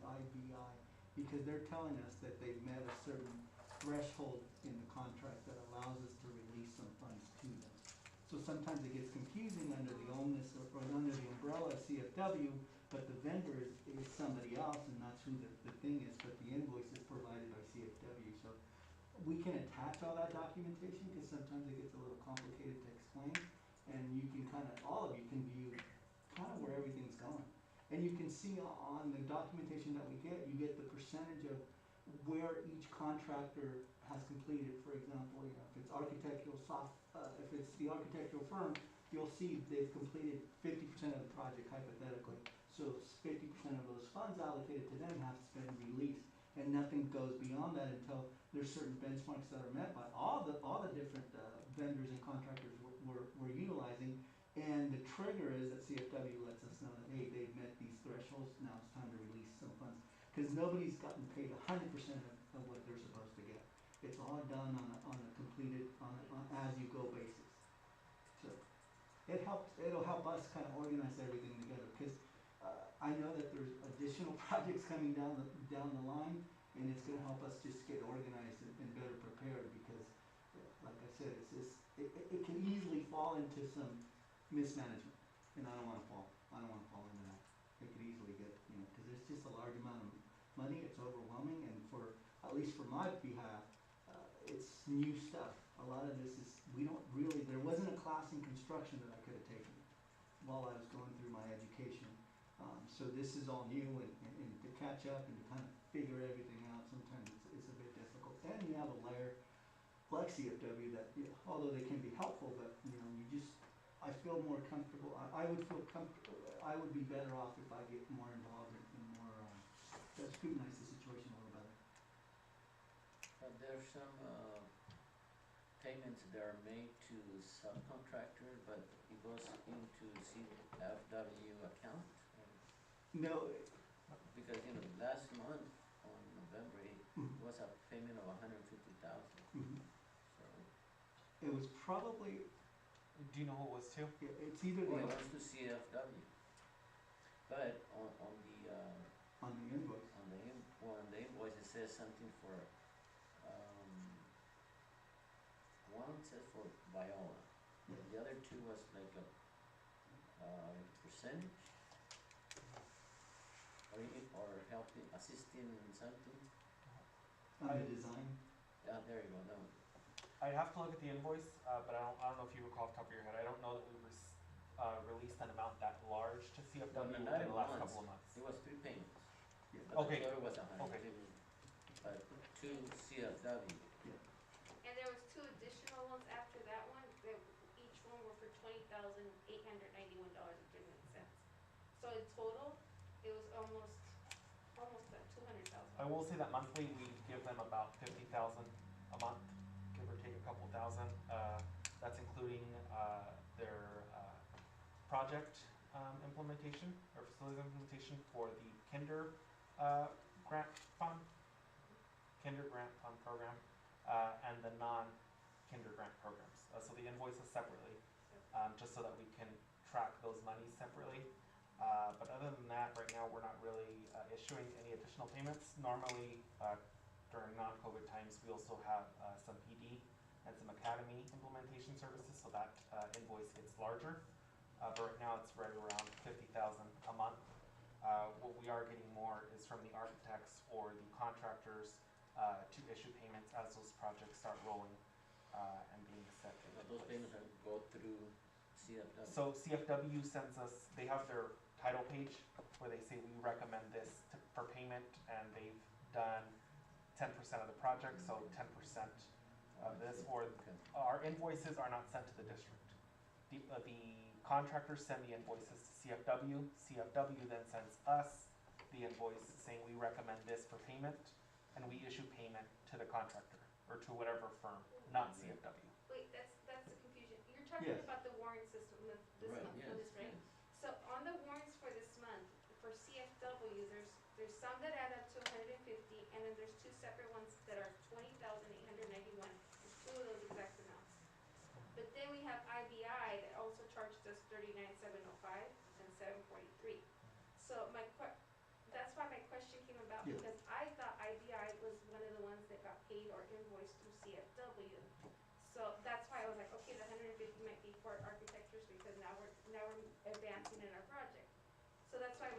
IBI, because they're telling us that they've met a certain threshold in the contract that allows us to release some funds to them. So sometimes it gets confusing under the onus or under the umbrella of CFW, but the vendor is somebody else and that's who the thing is, but the invoice is provided by CFW. So we can attach all that documentation, because sometimes it gets a little complicated to explain, and you can all of you can view where everything's going. And you can see on the documentation that we get, you get the percentage of where each contractor has completed. For example, you know, if it's architectural if it's the architectural firm, you'll see they've completed 50% of the project hypothetically. So 50% of those funds allocated to them have to been released, and nothing goes beyond that until there's certain benchmarks that are met by all the different vendors and contractors we're utilizing. And the trigger is that CFW lets us know that, hey, they've met these thresholds, now it's time to release some funds. Because nobody's gotten paid 100% of what they're supposed to get. It's all done on a completed, on as-you-go basis. So it'll help us kind of organize everything together, because I know that there's additional projects coming down the line, and it's gonna help us just get organized and better prepared, because like I said, it can easily fall into some mismanagement, and I don't wanna fall into that. It could easily get, you know, because it's just a large amount of money, it's overwhelming, and at least for my behalf, it's new stuff. A lot of this is, there wasn't a class in construction that I could have taken while I was going through my education. So this is all new, and to catch up and to kind of figure everything out, sometimes it's a bit difficult. And you have a layer like CFW that, you know, although they can be helpful, but you know, I feel more comfortable. I would feel comfortable. I would be better off if I get more involved and more scrutinize the situation a little better. There's some payments that are made to subcontractor, but it goes into CFW account. No. Because, you know, last month on November 8th, was a payment of $150,000. So it was probably. Do you know who it was to? It's either it was to CFW, but on the invoice. On the invoice it says something for one says for Viola. Yeah. The other two was like a percentage, or helping, assisting something. On the design. Yeah, there you go. No. I'd have to look at the invoice, but I don't know if you recall off the top of your head. I don't know that we released an amount that large to CFW in the last couple of months. It was 3 payments. Yeah. But Okay. the total was 100. Okay. But to CFW. And there was 2 additional ones after that one, that each one were for $20,891.39. So in total, it was almost at $200,000. I will say that monthly we give them about $50,000 a month, give or take a couple thousand. That's including their project implementation or facilities implementation for the Kinder grant fund program, and the non-Kinder grant programs. So the invoices separately, just so that we can track those monies separately. But other than that, right now we're not really issuing any additional payments. Normally, during non-COVID times, we also have some PD and some academy implementation services, so that invoice gets larger. But right now it's right around $50,000 a month. What we are getting more is from the architects or the contractors to issue payments as those projects start rolling and being set. Those payments go through CFW. So CFW sends us, they have their title page where they say we recommend this for payment, and they've done 10% of the project, so 10% of this, or our invoices are not sent to the district. The contractors send the invoices to CFW. CFW then sends us the invoice saying we recommend this for payment, and we issue payment to the contractor or to whatever firm, not CFW. Wait, that's the confusion. You're talking Yes. about the warrant system this Right, month, yes, for this, right? yes. So on the warrants for this month, for CFW, there's some that add up to 150, and then there's two separate ones that are $20,891, two of those exact amounts. But then we have IBI that also charged us $39,705 and $743. So that's why my question came about, Yeah. because I thought IBI was one of the ones that got paid or invoiced through CFW. So that's why I was like, okay, the 150 might be for architectures, because now we're advancing in our project. So that's what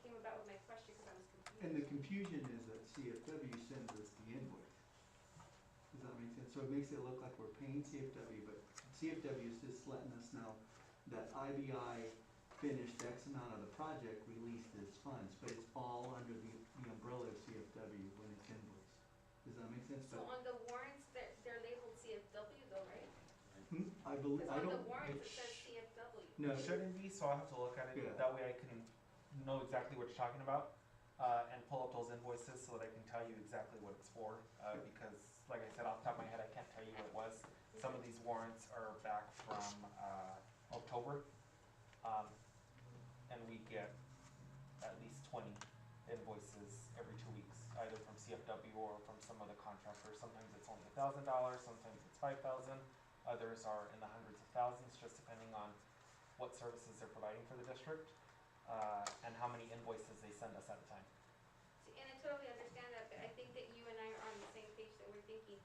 came about with my question, because I was confused. And the confusion is that CFW sends us the invoice. Does that make sense? So it makes it look like we're paying CFW, but CFW is just letting us know that IBI finished X amount of the project, released its funds, but it's all under the umbrella of CFW when it's invoiced. Does that make sense? So on the warrants, they're labeled CFW though, right? I believe, Because I on don't, the warrants, it it says CFW. no, It shouldn't be, so I'll have to look at it, Yeah. that way I can know exactly what you're talking about, and pull up those invoices so that I can tell you exactly what it's for, because, like I said, off the top of my head, I can't tell you what it was. Some of these warrants are back from, October, and we get at least 20 invoices every 2 weeks, either from CFW or from some other contractor. Sometimes it's only $1,000, sometimes it's 5,000, others are in the hundreds of thousands, just depending on what services they're providing for the district, and how many invoices they send us at a time. See, and I totally understand that, but I think that you and I are on the same page, that we're thinking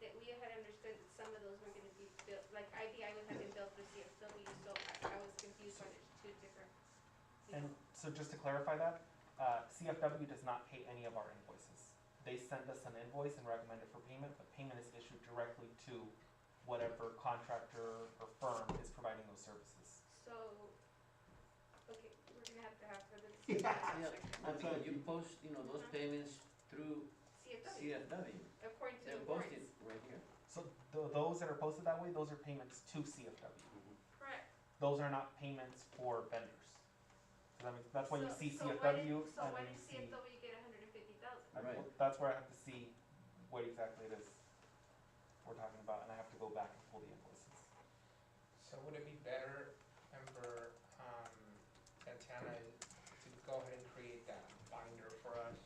that we had understood that some of those were gonna be built, like IBI would have been built through CFW, so I was confused why there's two different. And so just to clarify that, CFW does not pay any of our invoices. They send us an invoice and recommend it for payment, but payment is issued directly to whatever contractor or firm is providing those services. So, okay, we're gonna have to have further Yeah. discussion. Yeah, That's I mean, right. you post, those payments through CFW, CFW. according to They're the posted warrants. right here. So those that are posted that way, those are payments to CFW. Correct. Those are not payments for vendors. So that's why you see So why CFW did- So and why then did you see. CFW get 150,000? Right. That's where I have to see what exactly it is we're talking about, and I have to go back and pull the invoices. So would it be better, for Tatiana, to go ahead and create that binder for us?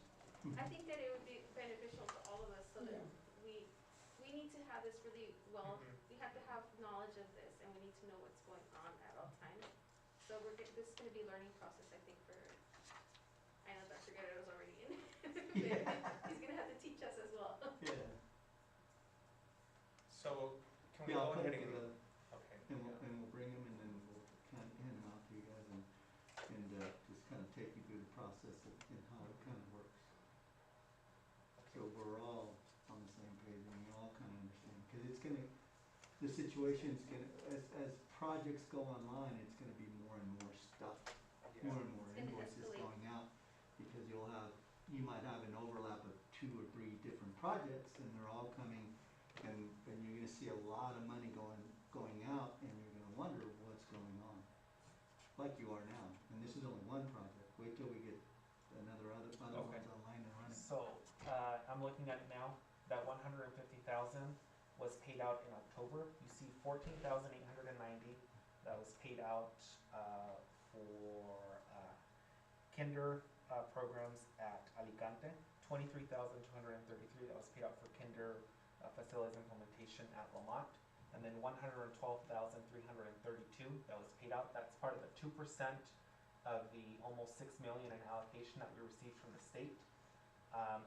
I think that it would be beneficial to all of us, so that we need to have this really well, we have to have knowledge of this, and we need to know what's going on at all times. So this is gonna be a learning process, I think, I know Dr. Guerrero's already in, but he's gonna have to teach us as well. yeah, So can we yeah, I'll go put ahead it and, together, okay. and we'll bring them, and then we'll kind of hand them out to you guys, and just kind of take you through the process and how it kind of works. So we're all on the same page, and we all kind of understand, because it's gonna, the situation's gonna, as projects go online, it's gonna be more and more stuff, Yeah. more and more It's gonna invoices escalate. going out, because you might have an overlap of 2 or 3 different projects, and they're all coming, and you're gonna see a lot of money going out, and you're gonna wonder what's going on, like you are now, and this is only one project, wait till we get other Okay. ones online and running. So, I'm looking at it now, that 150,000 was paid out in October. You see 14,890 that was paid out, for, kinder, programs at Alicante. 23,233 that was paid out for kinder, facilities implementation at Lamont. And then 112,332 that was paid out. That's part of the 2% of the almost 6 million in allocation that we received from the state.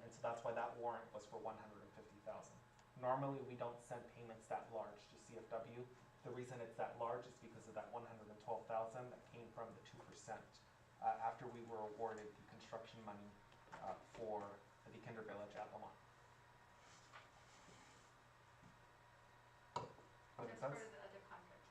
And so that's why that warrant was for 150,000. Normally, we don't send payments that large to CFW. The reason it's that large is because of that 112,000 that came from the 2%, after we were awarded the construction money, for the Kinder Village at Lamont. Does That's that part make of sense? the other contract.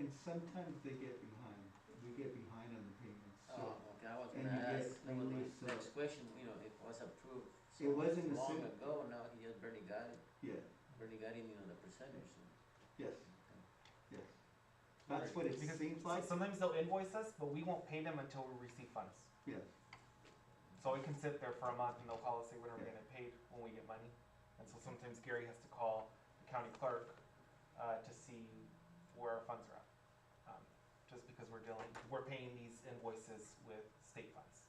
And sometimes they get behind, we get behind on the payments, so. Oh, okay, I was and gonna you get ask, that was my released, next question, if it was approved It was in the long city. ago, now he just barely got it, Yeah, the percentage. yes, yes. That's what it Because seems like, sometimes they'll invoice us, but we won't pay them until we receive funds. yes. So we can sit there for a month and they'll call us, say, when are we gonna get paid, when we get money? And so sometimes Gary has to call the county clerk, to see where our funds are at. Just because we're paying these invoices with state funds.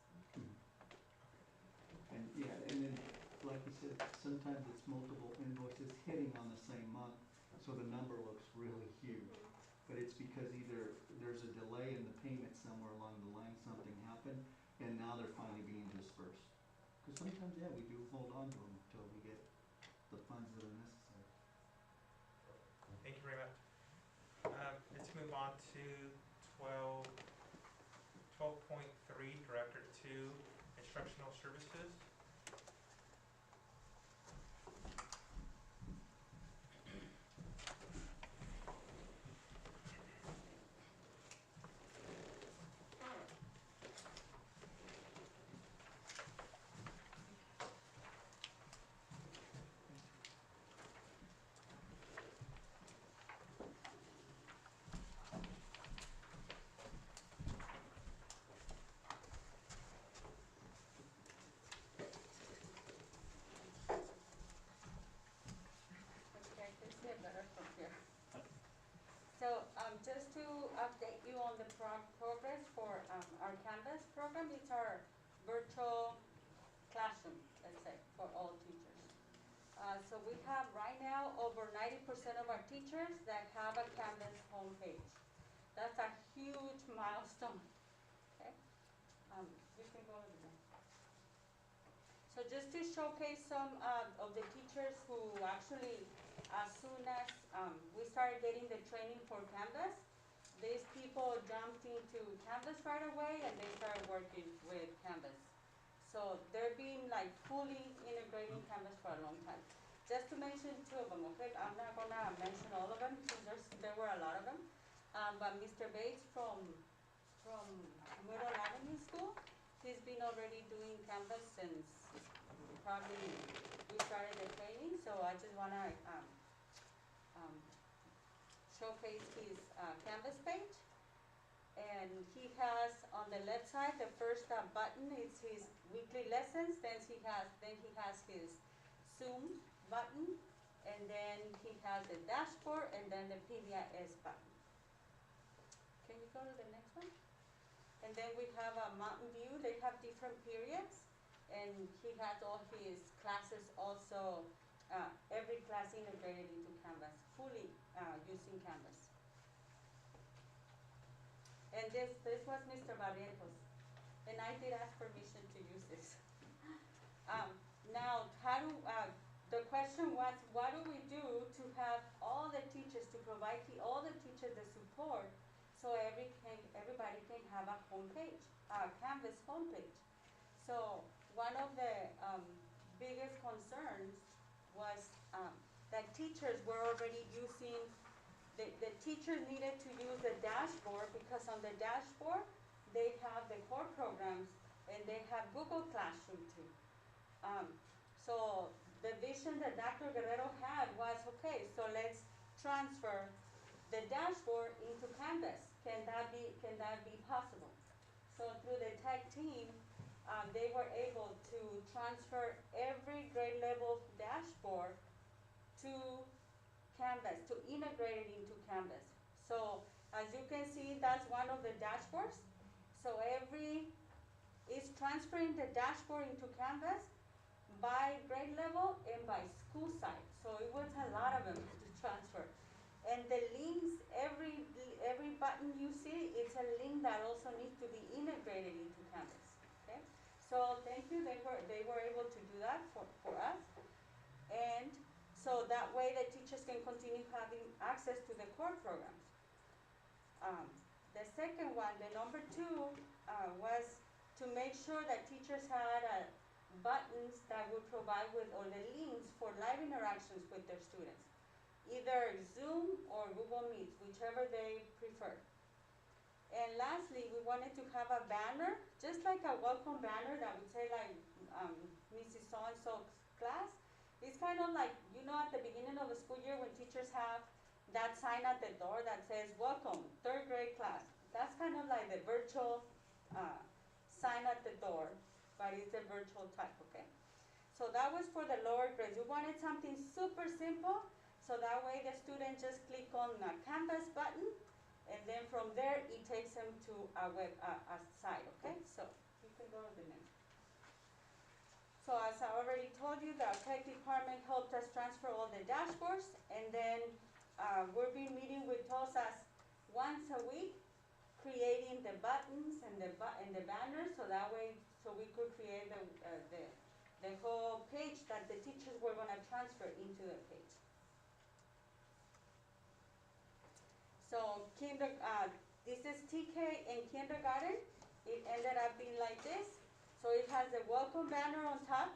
And, yeah, and then said, sometimes it's multiple invoices hitting on the same month, so the number looks really huge. But it's because either there's a delay in the payment somewhere along the line, something happened, and now they're finally being dispersed. Because sometimes, yeah, we do hold on to them until we get the funds that are necessary. Thank you very much. Let's move on to 12.3, Director 2, Instructional Services. Okay, I can see it better from here. So, just to update you on the progress for, our Canvas program, it's our virtual classroom, let's say, for all teachers. So we have right now over 90% of our teachers that have a Canvas homepage. That's a huge milestone, okay? You can go to the next. So just to showcase some of the teachers who actually, as soon as we started getting the training for Canvas, these people jumped into Canvas right away and they started working with Canvas. So they're being like fully integrating Canvas for a long time. Just to mention two of them, okay? I'm not gonna mention all of them since there were a lot of them. But Mr. Bates from Myrtle Avenue School, he's been already doing Canvas since probably we started the training. So I just wanna showcase his Canvas page. And he has on the left side, the first button is his weekly lessons. Then he has his Zoom button, and then he has the dashboard, and then the PBIS button. Can you go to the next one? And then we have a Mountain View. They have different periods, and he has all his classes also, every class integrated into Canvas, fully using Canvas. And this was Mr. Barrientos, and I did ask permission to use this. Now, the question was, what do we do to have all the teachers, to provide all the teachers the support so everybody can have a homepage, a Canvas homepage? So one of the biggest concerns was that teachers were already using, the teachers needed to use the dashboard because on the dashboard they have the core programs and they have Google Classroom too. So the vision that Dr. Guerrero had was, okay, so let's transfer the dashboard into Canvas. Can that be possible? So through the tech team, they were able to transfer every grade level dashboard to Canvas, to integrate it into Canvas. So as you can see, that's one of the dashboards. So it's transferring the dashboard into Canvas by grade level and by school site. So it was a lot of them to transfer. And the links, every button you see, it's a link that also needs to be integrated into Canvas. Okay? So thank you, they were able to do that for us. And so that way the teachers can continue having access to the core programs. The second one, the number 2, was to make sure that teachers had buttons that would provide or the links for live interactions with their students. Either Zoom or Google Meets, whichever they prefer. And lastly, we wanted to have a banner, just like a welcome banner that would say like Mrs. So-and-so's class. It's kind of like, at the beginning of the school year when teachers have that sign at the door that says, welcome, 3rd grade class. That's kind of like the virtual sign at the door, but it's a virtual type, okay? So that was for the lower grades. We wanted something super simple, so that way the student just click on the Canvas button, and then from there it takes them to a site, okay? So you can go to the next. So So as I already told you, the tech department helped us transfer all the dashboards, and then we've been meeting with TOSAS once a week, creating the buttons and the banners, so that way, so we could create the whole page that the teachers were gonna transfer into the page. So this is TK in kindergarten. It ended up being like this. So it has the welcome banner on top.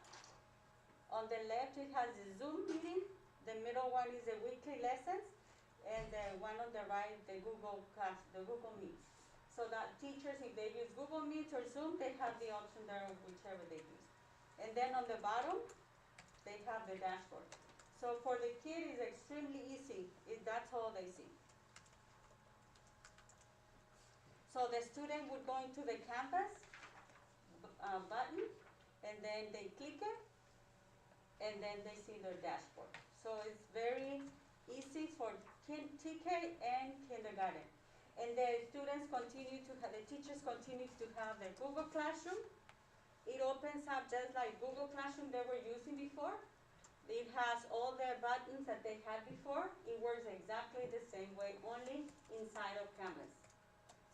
On the left, it has the Zoom meeting. The middle one is the weekly lessons. And the one on the right, the Google Meet. So that teachers, if they use Google Meet or Zoom, they have the option there of whichever they use. And then on the bottom, they have the dashboard. So for the kid, it's extremely easy. That's all they see. So the student would go into the Canvas button, and then they click it, and then they see their dashboard. So it's very easy for TK and kindergarten. And the students continue to have, the teachers continue to have their Google Classroom. It opens up just like Google Classroom they were using before. It has all the buttons that they had before. It works exactly the same way, only inside of Canvas.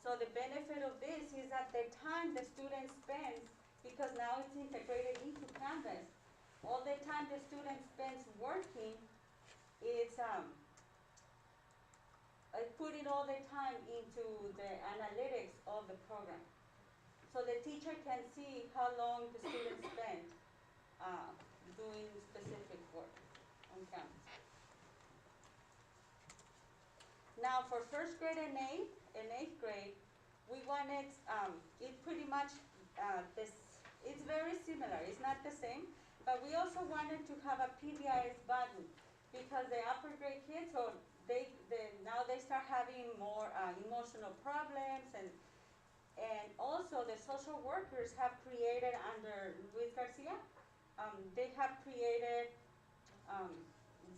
So the benefit of this is that the time the student spends, because now it's integrated into Canvas, all the time the student spends working, it's putting all the time into the analytics of the program. So the teacher can see how long the student spent doing specific work on Canvas. Now for first grade and eighth grade, we wanted, it pretty much, it's very similar, it's not the same, but we also wanted to have a PBIS button because the upper grade kids, so now they start having more emotional problems, and also the social workers have created under Luis Garcia, they have created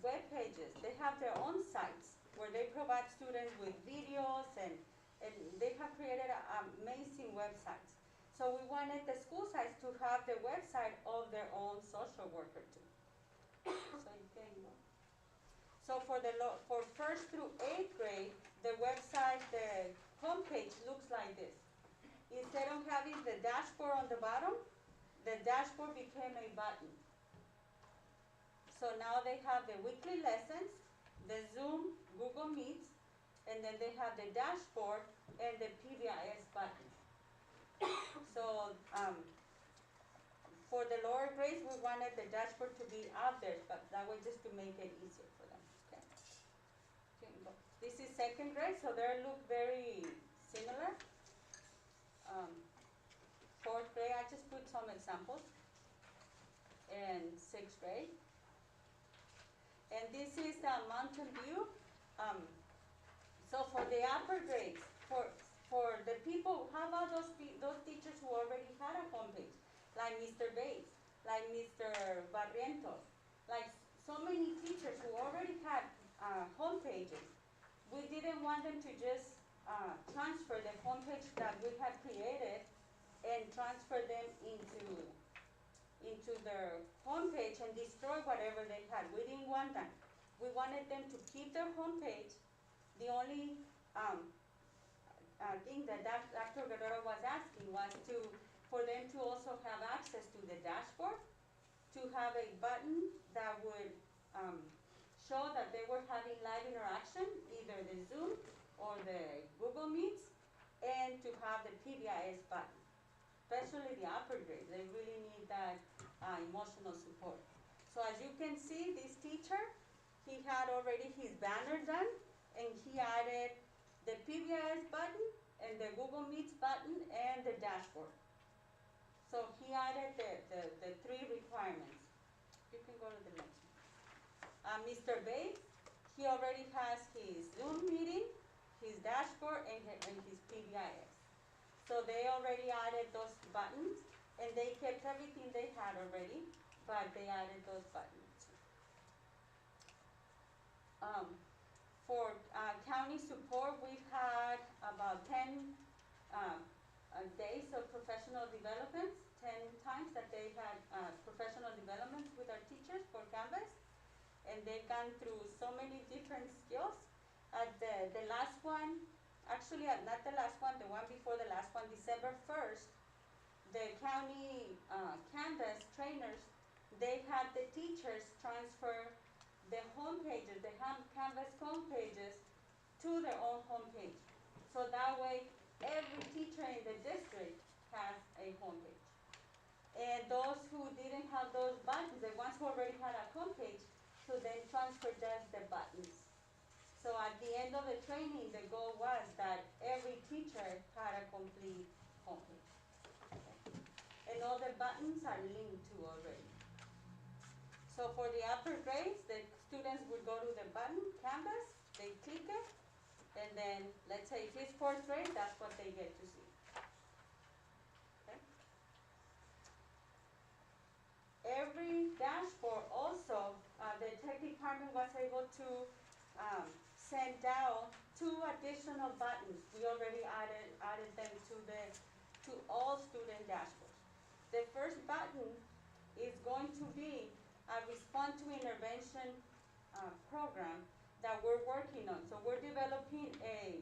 web pages. They have their own sites where they provide students with videos, and they have created amazing websites. So we wanted the school sites to have the website of their own social worker too. So you can go. So for first through eighth grade, the website, the homepage looks like this. Instead of having the dashboard on the bottom, the dashboard became a button. So now they have the weekly lessons, the Zoom, Google Meets, and then they have the dashboard and the PBIS button. So for the lower grades, we wanted the dashboard to be out there, but that way just to make it easier for them. Okay. This is second grade, so they look very similar. Fourth grade, I just put some examples. And sixth grade. And this is Mountain View. So for the upper grades, for the people, how about those teachers who already had a homepage, like Mr. Bates, like Mr. Barrientos, like so many teachers who already had homepages. We didn't want them to just transfer the homepage that we had created and transfer them into their homepage and destroy whatever they had. We didn't want that. We wanted them to keep their homepage. The only thing that Dr. Guerrero was asking was for them to also have access to the dashboard, to have a button that would show that they were having live interaction, either the Zoom or the Google Meets, and to have the PBIS button. Especially the upper grades, they really need that emotional support. So as you can see, this teacher, he had already his banner done, and he added the PBIS button and the Google Meets button and the dashboard. So he added the three requirements. You can go to the next one. Mr. Bates, he already has his Zoom meeting, his dashboard, and his PBIS. So they already added those buttons, and they kept everything they had already, but they added those buttons. For county support, we've had about 10 days of professional development times that they had professional development with our teachers for Canvas. And they've gone through so many different skills. At the last one, actually not the last one, the one before the last one, December 1st, the county Canvas trainers, they had the teachers transfer the home pages, the Canvas home pages, to their own home page. So that way, every teacher in the district has a home page. And those who didn't have those buttons, the ones who already had a home page, so then transfer just the buttons. So at the end of the training, the goal was that every teacher had a complete home page. Okay. And all the buttons are linked to already. So for the upper grades, the students would go to the button, Canvas, they click it, and then, let's say if it's 4th grade, that's what they get to see. Okay. Every dashboard also, the tech department was able to send down 2 additional buttons. We already added them to all student dashboards. The first button is going to be a respond to intervention program that we're working on. So we're developing a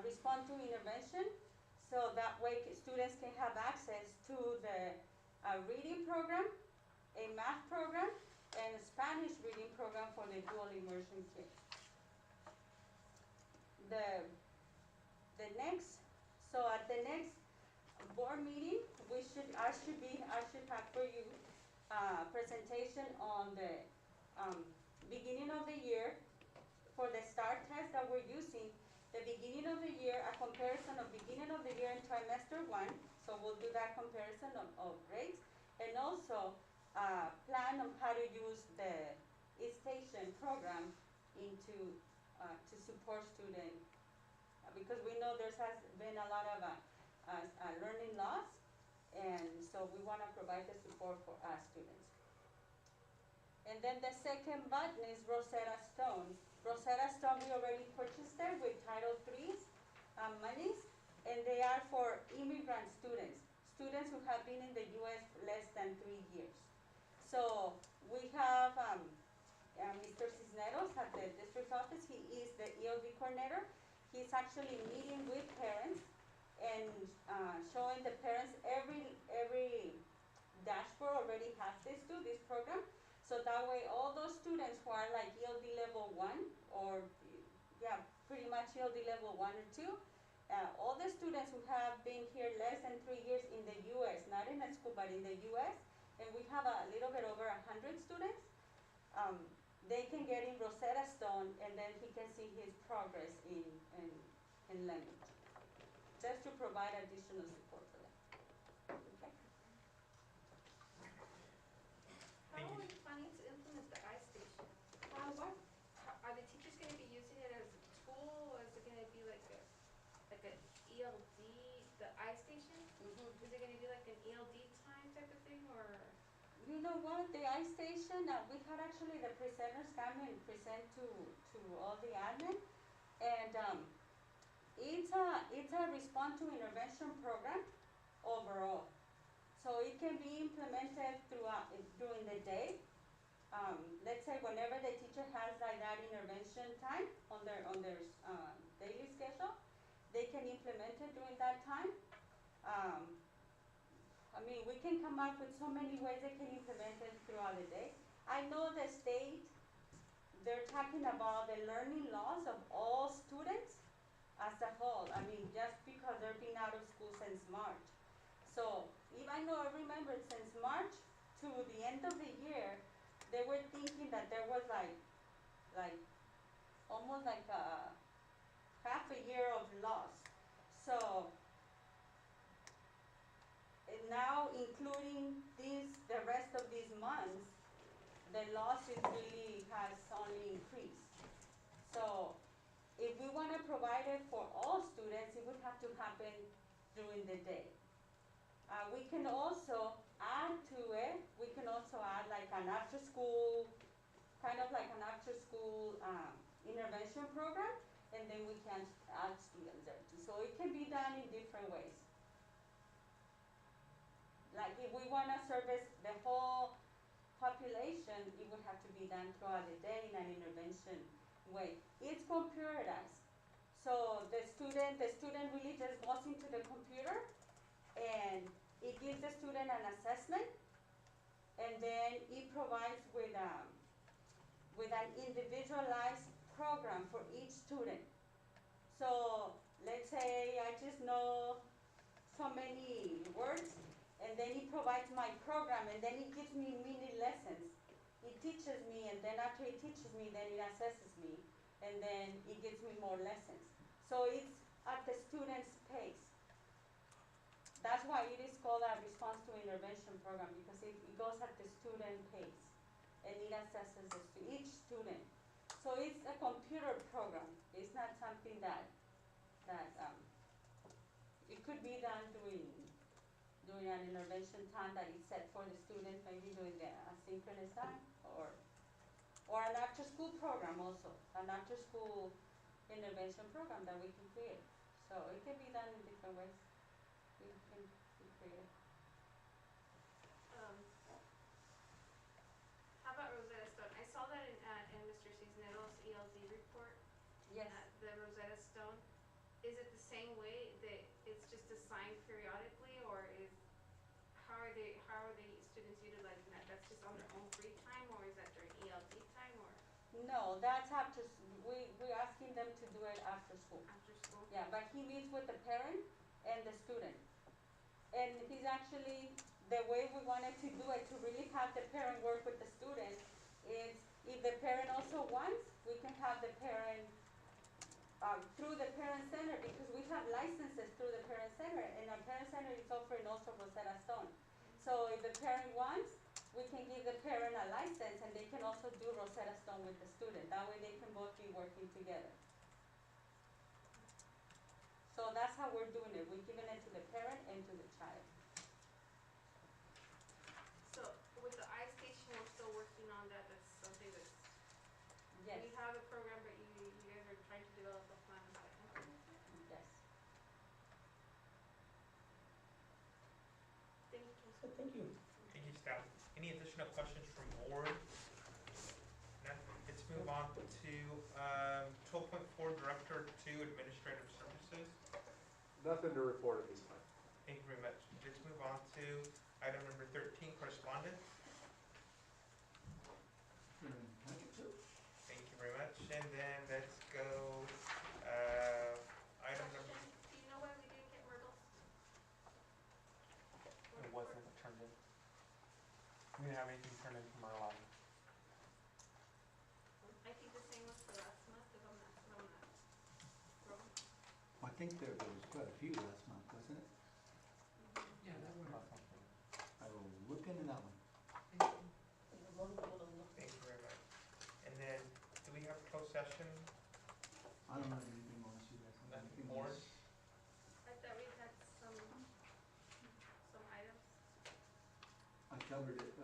respond to intervention, so that way students can have access to the reading program, a math program, and a Spanish reading program for the dual immersion kids. So at the next board meeting, I should have for you presentation on the beginning of the year for the STAR test that we're using. The beginning of the year, a comparison of beginning of the year in trimester 1. So we'll do that comparison of grades, and also plan on how to use the e-station program into to support students, because we know there has been a lot of learning loss, and so we want to provide the support for our students. And then the second button is Rosetta Stone. Rosetta Stone, we already purchased them with Title III's monies, and they are for immigrant students, students who have been in the U.S. less than 3 years. So we have Mr. Cisneros at the district office. He is the ELD coordinator. He's actually meeting with parents and showing the parents every dashboard already has this program. So that way all those students who are like ELD level 1 or pretty much ELD level 1 or 2, all the students who have been here less than 3 years in the U.S., not in a school but in the U.S., and we have a little bit over 100 students, they can get in Rosetta Stone, and then he can see his progress in language, just to provide additional support for them. Okay. How are we planning to implement the iStation? Are the teachers going to be using it as a tool, or is it going to be like an ELD, the iStation? Is it going to be like an ELD time type of thing, or? You know what, the iStation, we had actually the presenters come and present to all the admin, and it's a respond to intervention program overall. So it can be implemented during the day. Let's say whenever the teacher has like that intervention time on their daily schedule, they can implement it during that time. I mean, we can come up with so many ways they can implement it throughout the day. I know the state, they're talking about the learning loss of all students as a whole. I mean, just because they've been out of school since March. So, I remember since March to the end of the year, they were thinking that there was like almost like half a year of loss. So, and now including the rest of these months, the losses really has only increased. So if we want to provide it for all students, it would have to happen during the day. We can also add to it, like an after school, kind of like an after school intervention program, and then we can add students there too. So it can be done in different ways. Like if we wanna service the whole population, it would have to be done throughout the day in an intervention way. It's computerized. So the student really just goes into the computer and it gives the student an assessment, and then it provides with an individualized program for each student. So let's say I just know so many words, and then it provides my program, and then it gives me mini lessons. It teaches me, and then after it teaches me, then it assesses me, and then it gives me more lessons. So it's at the student's pace. That's why it is called a response to intervention program, because it goes at the student pace, and it assesses each student. So it's a computer program. It's not something that it could be done during an intervention time that is set for the student, maybe during the asynchronous time, or an after-school program also, an after-school intervention program that we can create. So it can be done in different ways. We can create. How about Rosetta Stone? I saw that in Mr. Cisneros' ELD report. Yes. The Rosetta Stone. Is it the same way that it's just assigned periodically, or how are the students utilizing that? That's just on their own free time, or is that during ELD time, or No, that's after, we're asking them to do it after school. after school? Yeah, but he meets with the parent and the student. And he's actually, the way we wanted to do it, to really have the parent work with the student, is if the parent also wants, we can have the parent, through the parent center, because we have licenses through the parent center, and our parent center is offering also Rosetta Stone. So if the parent wants, we can give the parent a license, and they can also do Rosetta Stone with the student. That way they can both be working together. So that's how we're doing it. We're giving it to the parent and to the child. So with the iStation, we're still working on that. That's something that's, Yes, we have a program, but you guys are trying to develop a plan how to implement it. yes. Thank you. So thank you. Thank you, staff. Any additional questions from board? None? Let's move on to 12.4, Director 2, Administrative Services. Nothing to report at this time. Thank you very much. Let's move on to item number 13, Correspondence. Thank you very much. And then let's go, item number, Do you know why we didn't get Myrtle's? It wasn't turned in. We didn't have anything turned in from our lobby. I think the same was for last month, if I'm not wrong. I think there was quite a few last month, wasn't it? Yeah, that one. Or something. I will look into that one. thank you very much. And then, do we have closed session? I don't know anything else you guys. have Nothing anything more? else? I thought we had some items. I covered it